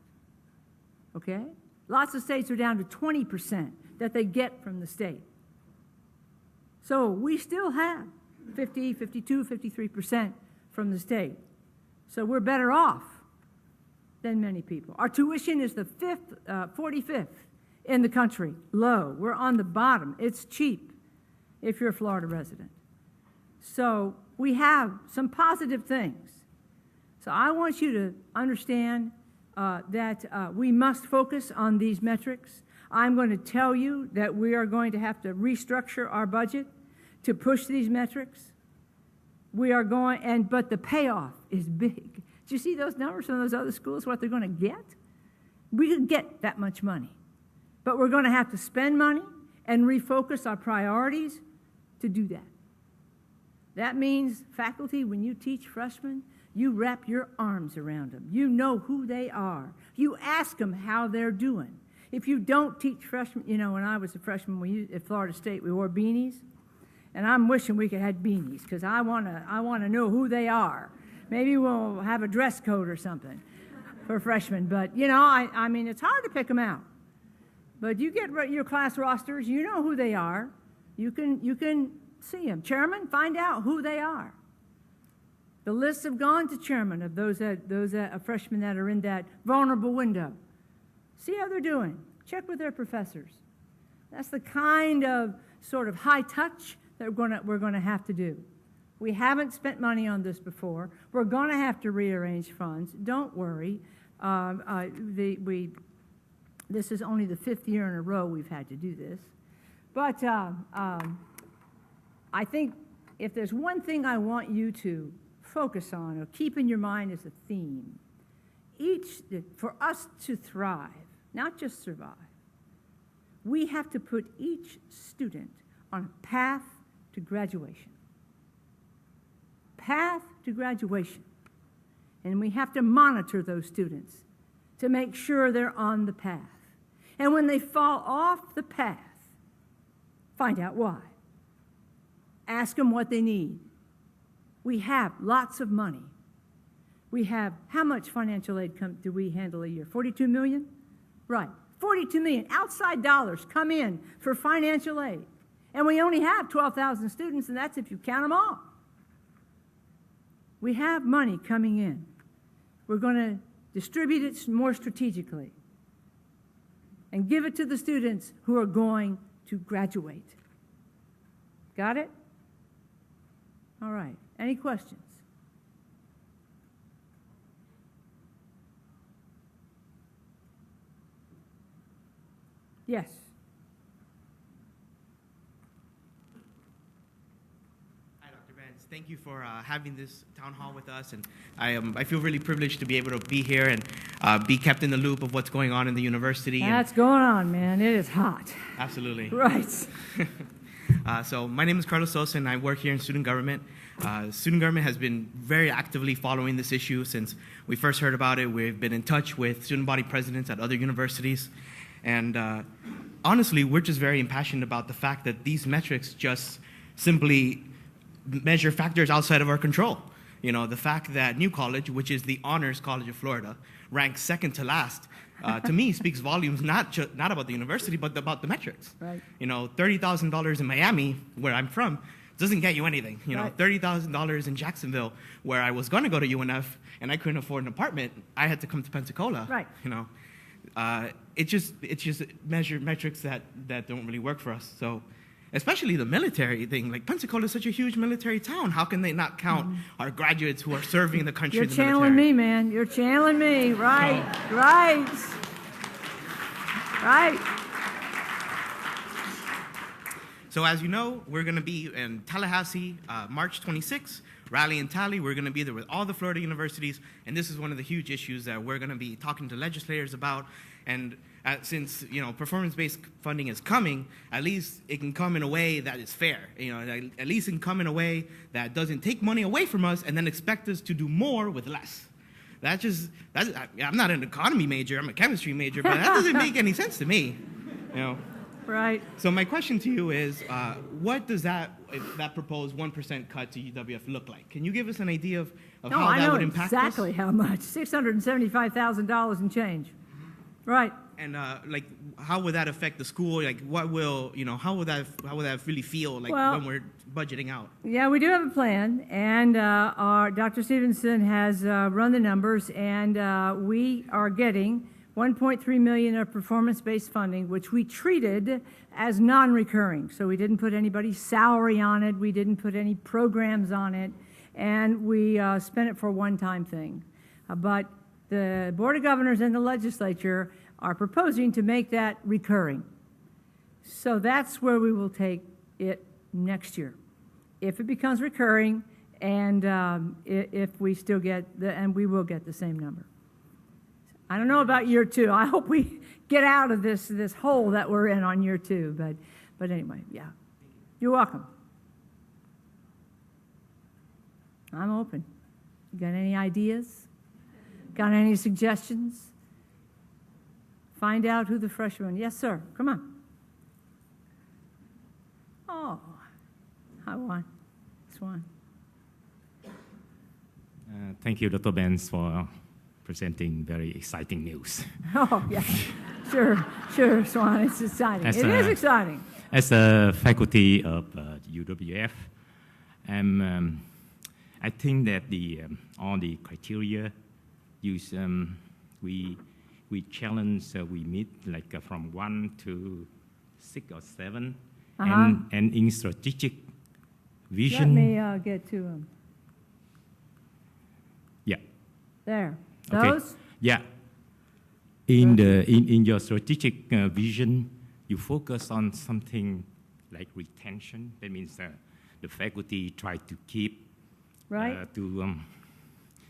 okay? Lots of states are down to 20% that they get from the state. So we still have 50, 52, 53% from the state. So we're better off than many people. Our tuition is the 45th in the country, low. We're on the bottom. It's cheap if you're a Florida resident. So we have some positive things. So I want you to understand that we must focus on these metrics. I'm going to tell you that we are going to have to restructure our budget to push these metrics. We are going, but the payoff is big. Do you see those numbers from those other schools, what they're going to get? We could get that much money. But we're going to have to spend money and refocus our priorities to do that. That means, faculty, when you teach freshmen, you wrap your arms around them. You know who they are. You ask them how they're doing. If you don't teach freshmen, you know, when I was a freshman at Florida State, we wore beanies. And I'm wishing we could have beanies because I want to know who they are. Maybe we'll have a dress code or something for freshmen. But, you know, I mean, it's hard to pick them out. But you get your class rosters, you know who they are. You can see them. Chairman, find out who they are. The lists have gone to chairman of those freshmen that are in that vulnerable window. See how they're doing. Check with their professors. That's the kind of sort of high touch that we're going to have to do. We haven't spent money on this before. We're going to have to rearrange funds. Don't worry. This is only the 5th year in a row we've had to do this. But I think if there's one thing I want you to focus on or keep in your mind as a theme, for us to thrive, not just survive, we have to put each student on a path to graduation. Path to graduation. And we have to monitor those students to make sure they're on the path. And when they fall off the path, find out why. Ask them what they need. We have lots of money. We have, how much financial aid do we handle a year? 42 million? Right. 42 million outside dollars come in for financial aid. And we only have 12,000 students, and that's if you count them all. We have money coming in. We're going to distribute it more strategically and give it to the students who are going to graduate. Got it? All right. Any questions? Yes. Hi, Dr. Bense. Thank you for having this town hall with us, and I feel really privileged to be able to be here and be kept in the loop of what's going on in the university. That's going on, man. It is hot. Absolutely. Right. So my name is Carlos Sosa, and I work here in student government. Student government has been very actively following this issue since we first heard about it. We've been in touch with student body presidents at other universities. And honestly, we're just very impassioned about the fact that these metrics just simply measure factors outside of our control. You know, the fact that New College, which is the honors college of Florida, ranks second to last to me speaks volumes, not about the university, but about the metrics. Right. You know, $30,000 in Miami, where I'm from, doesn't get you anything. You know, Right. $30,000 in Jacksonville, where I was going to go to UNF and I couldn't afford an apartment, I had to come to Pensacola. Right. You know, it's just metrics that don't really work for us. So, especially the military thing. Like, Pensacola is such a huge military town. How can they not count our graduates who are serving the country You're in the military? channeling me, man. You're channeling me. Right, right, right. So as you know, we're going to be in Tallahassee, March 26th, rally and tally. We're going to be there with all the Florida universities, and this is one of the huge issues that we're going to be talking to legislators about. And since, you know, performance-based funding is coming, at least it can come in a way that is fair. You know, at least it can come in a way that doesn't take money away from us and then expect us to do more with less. I'm not an economy major, I'm a chemistry major, but that doesn't make any sense to me, you know. Right. So my question to you is, what does that proposed 1% cut to UWF look like? Can you give us an idea of how that would impact us? I know exactly how much. $675,000 and change. Right. And like, how would that affect the school? Like, what will, you know, how would that really feel like when we're budgeting out? Yeah, we do have a plan, and our Dr. Stevenson has run the numbers, and we are getting $1.3 million of performance-based funding, which we treated as non-recurring. So we didn't put anybody's salary on it, we didn't put any programs on it, and we spent it for a one-time thing. But the Board of Governors and the legislature are proposing to make that recurring. So that's where we will take it next year. If it becomes recurring, and if we still get, and we will get the same number. I don't know about year two. I hope we get out of this hole that we're in on year two. But anyway, yeah. You're welcome. I'm open. You got any ideas? Got any suggestions? Find out who the freshman. Yes, sir. Come on. Oh, hi, Juan. It's Juan. Thank you, Dr. Bense, for presenting very exciting news. Oh, yeah. Sure, Swan. It's exciting. It is exciting. As a faculty of UWF, I think that all the criteria used, we challenge, we meet like from 1 to 6 or 7, and in strategic vision. Let me get to them. Yeah. There. Okay. Those? Yeah. In your strategic vision, you focus on something like retention. That means the faculty try to keep. Right.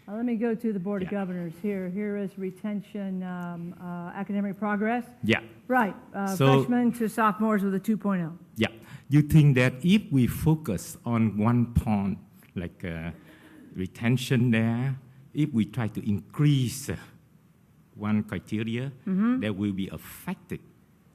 Let me go to the Board of Governors here. Here is retention, academic progress. Yeah. Right. Freshmen to sophomores with a 2.0. Yeah. You think that if we focus on one point, like retention there, if we try to increase one criteria, that will be affected,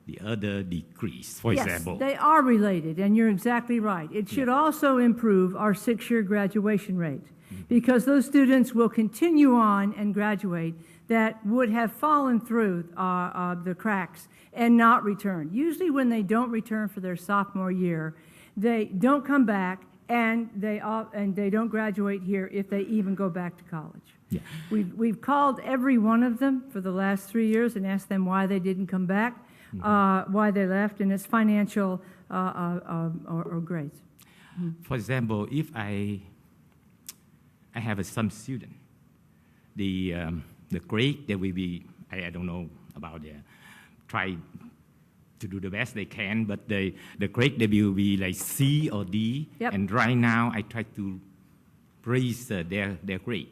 the other decrease, for example. Yes, they are related, and you're exactly right. It should also improve our 6-year graduation rate, because those students will continue on and graduate that would have fallen through the cracks and not return. Usually when they don't return for their sophomore year, they don't come back, and they don't graduate here if they even go back to college. Yeah. We've called every one of them for the last 3 years and asked them why they didn't come back, why they left, and it's financial or grades. For example, if I have some student, the grade that will be, I don't know about try to do the best they can, but the grade they will be like C or D, and right now I try to raise their grade.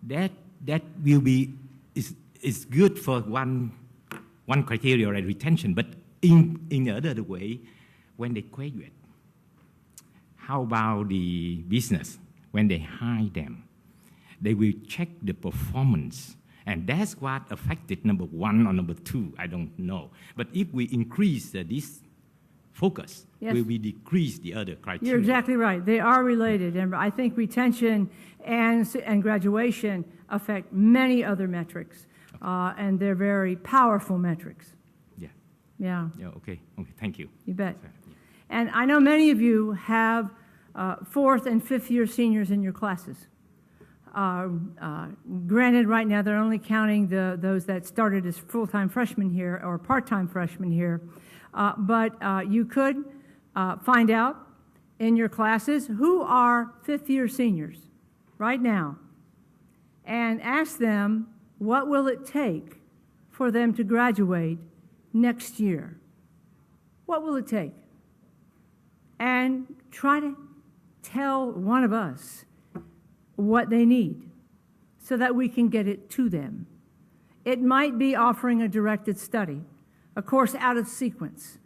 That will be is good for one criteria like retention, but in the other way, when they graduate, how about the business? When they hire them, they will check the performance. And that's what affected number 1 or number 2, I don't know. But if we increase this focus, will we decrease the other criteria? You're exactly right. They are related. And I think retention and graduation affect many other metrics. and they're very powerful metrics. Yeah. Yeah, Yeah. Okay. Okay. Thank you. you bet. Sir, yeah. And I know many of you have fourth and fifth year seniors in your classes. Granted, right now they're only counting those that started as full-time freshmen here or part-time freshmen here, but you could find out in your classes who are fifth year seniors right now and ask them what will it take for them to graduate next year. What will it take? And try to tell one of us what they need so that we can get it to them. It might be offering a directed study, a course out of sequence.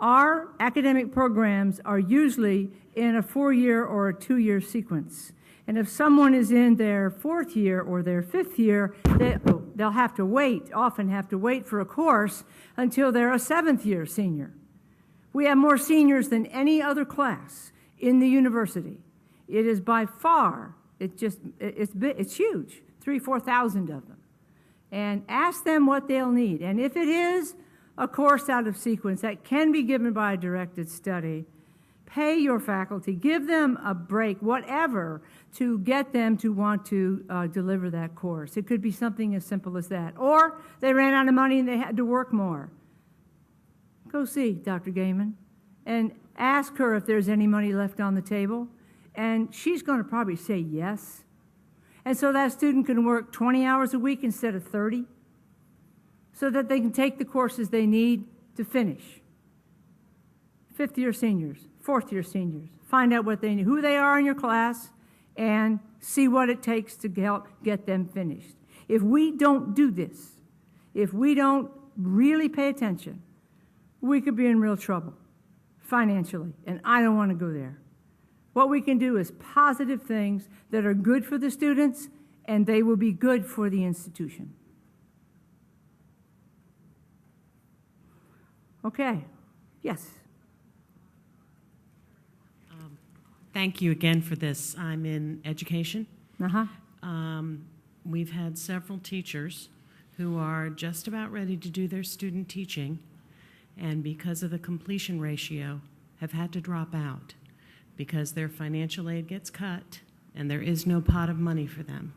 Our academic programs are usually in a 4-year or a 2-year sequence. And if someone is in their 4th year or their 5th year, they'll have to wait, often have to wait for a course until they're a 7th year senior. We have more seniors than any other class in the university. It is by far, it's huge, 3,000-4,000 of them. And ask them what they'll need. And if it is a course out of sequence that can be given by a directed study, pay your faculty, give them a break, whatever, to get them to want to deliver that course. It could be something as simple as that. Or they ran out of money and they had to work more. Go see Dr. Gaiman and ask her if there's any money left on the table. And she's going to probably say yes. And so that student can work 20 hours a week instead of 30 so that they can take the courses they need to finish. 5th year seniors, 4th year seniors, find out what they need, who they are in your class, and see what it takes to help get them finished. If we don't do this, if we don't really pay attention, we could be in real trouble financially, and I don't want to go there. What we can do is positive things that are good for the students, and they will be good for the institution. Okay, yes. Thank you again for this. I'm in education. Uh-huh. We've had several teachers who are just about ready to do their student teaching, and because of the completion ratio, have had to drop out because their financial aid gets cut and there is no pot of money for them.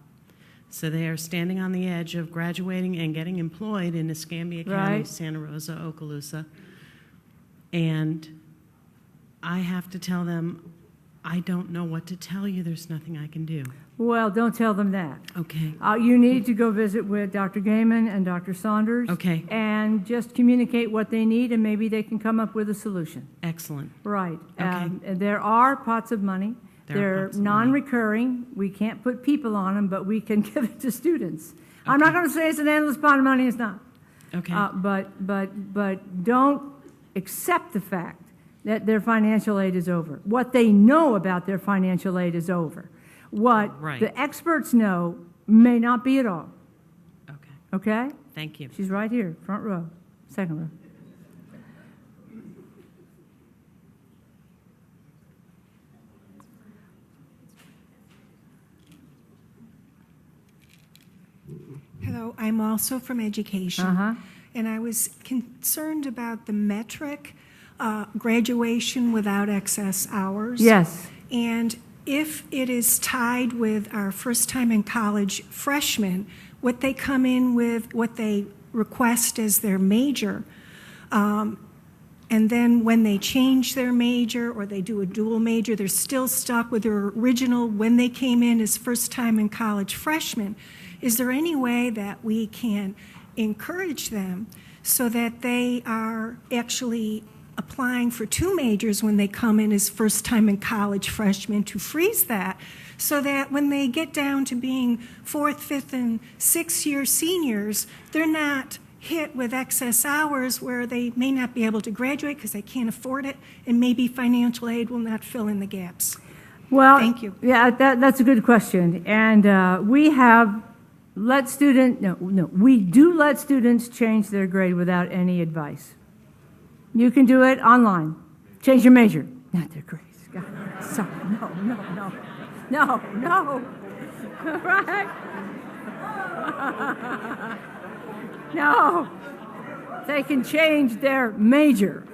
So they are standing on the edge of graduating and getting employed in Escambia County, Right. Santa Rosa, Okaloosa. And I have to tell them, I don't know what to tell you. There's nothing I can do. Well, don't tell them that. Okay. You need to go visit with Dr. Gaiman and Dr. Saunders. Okay. And just communicate what they need, and maybe they can come up with a solution. Excellent. Right. Okay. And there are pots of money. There are They're pots of money. non-recurring. We can't put people on them, but we can give it to students. I'm not going to say it's an endless pot of money. It's not. Okay. But don't accept the fact that their financial aid is over. What they know about their financial aid is over. What Right. the experts know may not be at all. Okay. Okay? Thank you. She's right here, front row, second row. Hello, I'm also from education. Uh-huh. And I was concerned about the metric, graduation without excess hours. Yes. And if it is tied with our first time in college freshmen, what they come in with, what they request as their major, and then when they change their major or they do a dual major, they're still stuck with their original when they came in as first time in college freshmen. Is there any way that we can encourage them so that they are actually applying for 2 majors when they come in as first time in college freshmen, to freeze that so that when they get down to being 4th, 5th, and 6th year seniors, they're not hit with excess hours where they may not be able to graduate because they can't afford it, and maybe financial aid will not fill in the gaps. Well, Thank you. Yeah, that's a good question. And we have let we do let students change their grade without any advice. You can do it online. Change your major, not their grades. God, sorry, no. Right? No, they can change their major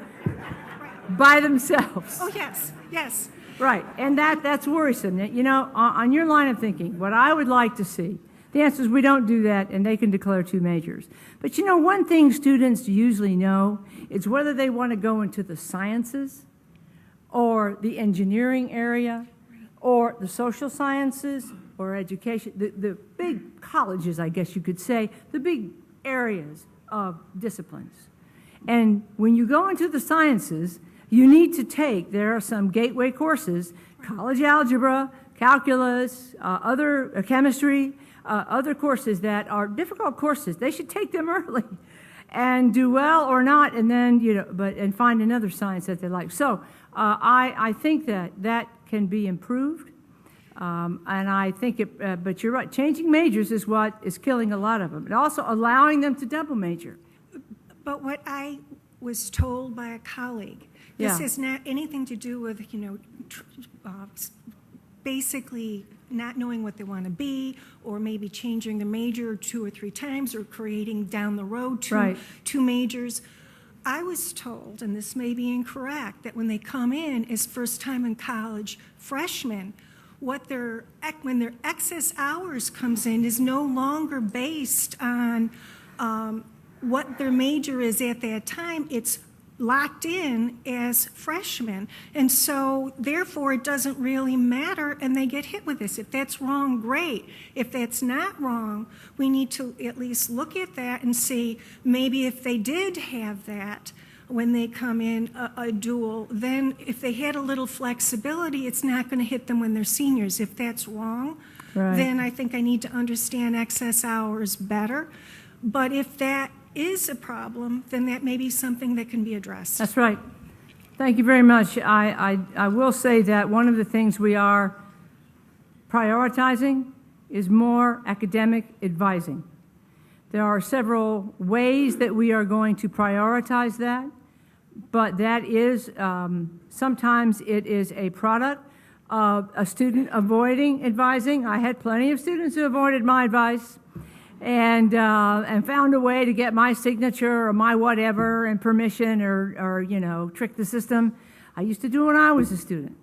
by themselves. Oh, yes, yes. Right, and that's worrisome. You know, on your line of thinking, what I would like to see, the answer is we don't do that, and they can declare 2 majors. But you know, one thing students usually know is whether they want to go into the sciences or the engineering area or the social sciences or education, the big colleges, I guess you could say, the big areas of disciplines. And when you go into the sciences, you need to take, there are some gateway courses, college algebra, calculus, other chemistry, other courses that are difficult courses. They should take them early and do well or not, and then, you know, and find another science that they like. So I think that can be improved. And I think but you're right, changing majors is what is killing a lot of them. And also allowing them to double major. But what I was told by a colleague, this Yeah. has not anything to do with, you know, basically not knowing what they want to be, or maybe changing the major 2 or 3 times, or creating down the road Right. two majors. I was told, and this may be incorrect, that when they come in as first time in college freshmen, when their excess hours comes in is no longer based on what their major is at that time. It's locked in as freshmen. And so, therefore, it doesn't really matter, and they get hit with this. If that's wrong, great. If that's not wrong, we need to at least look at that and see maybe if they did have that when they come in a dual, then if they had a little flexibility, it's not going to hit them when they're seniors. If that's wrong, Right. then I think I need to understand excess hours better. But if that is a problem, then that may be something that can be addressed. That's right. Thank you very much. I will say that one of the things we are prioritizing is more academic advising. There are several ways that we are going to prioritize that, but that is, sometimes it is a product of a student avoiding advising. I had plenty of students who avoided my advice and found a way to get my signature or my whatever and permission or you know, trick the system. I used to do it when I was a student.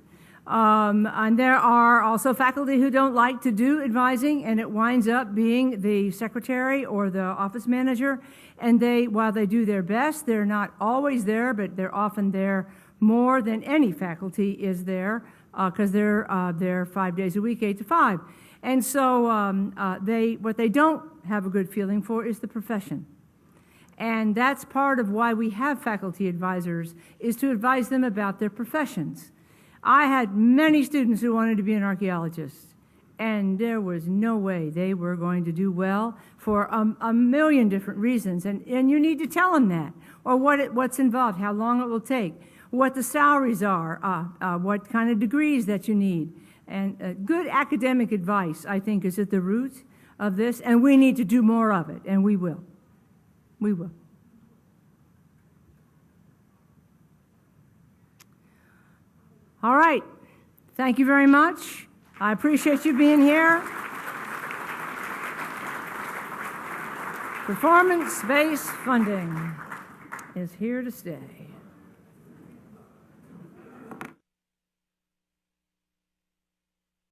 And there are also faculty who don't like to do advising, and it winds up being the secretary or the office manager. And while they do their best, they're not always there, but they're often there more than any faculty is there because they're there 5 days a week, 8 to 5. And so what they don't have a good feeling for is the profession. And that's part of why we have faculty advisors, is to advise them about their professions. I had many students who wanted to be an archaeologist, and there was no way they were going to do well for a million different reasons. And you need to tell them that, or what's involved, how long it will take, what the salaries are, what kind of degrees that you need. And good academic advice, I think, is at the root of this, and we need to do more of it, and we will. We will. All right. Thank you very much. I appreciate you being here. Performance-based funding is here to stay.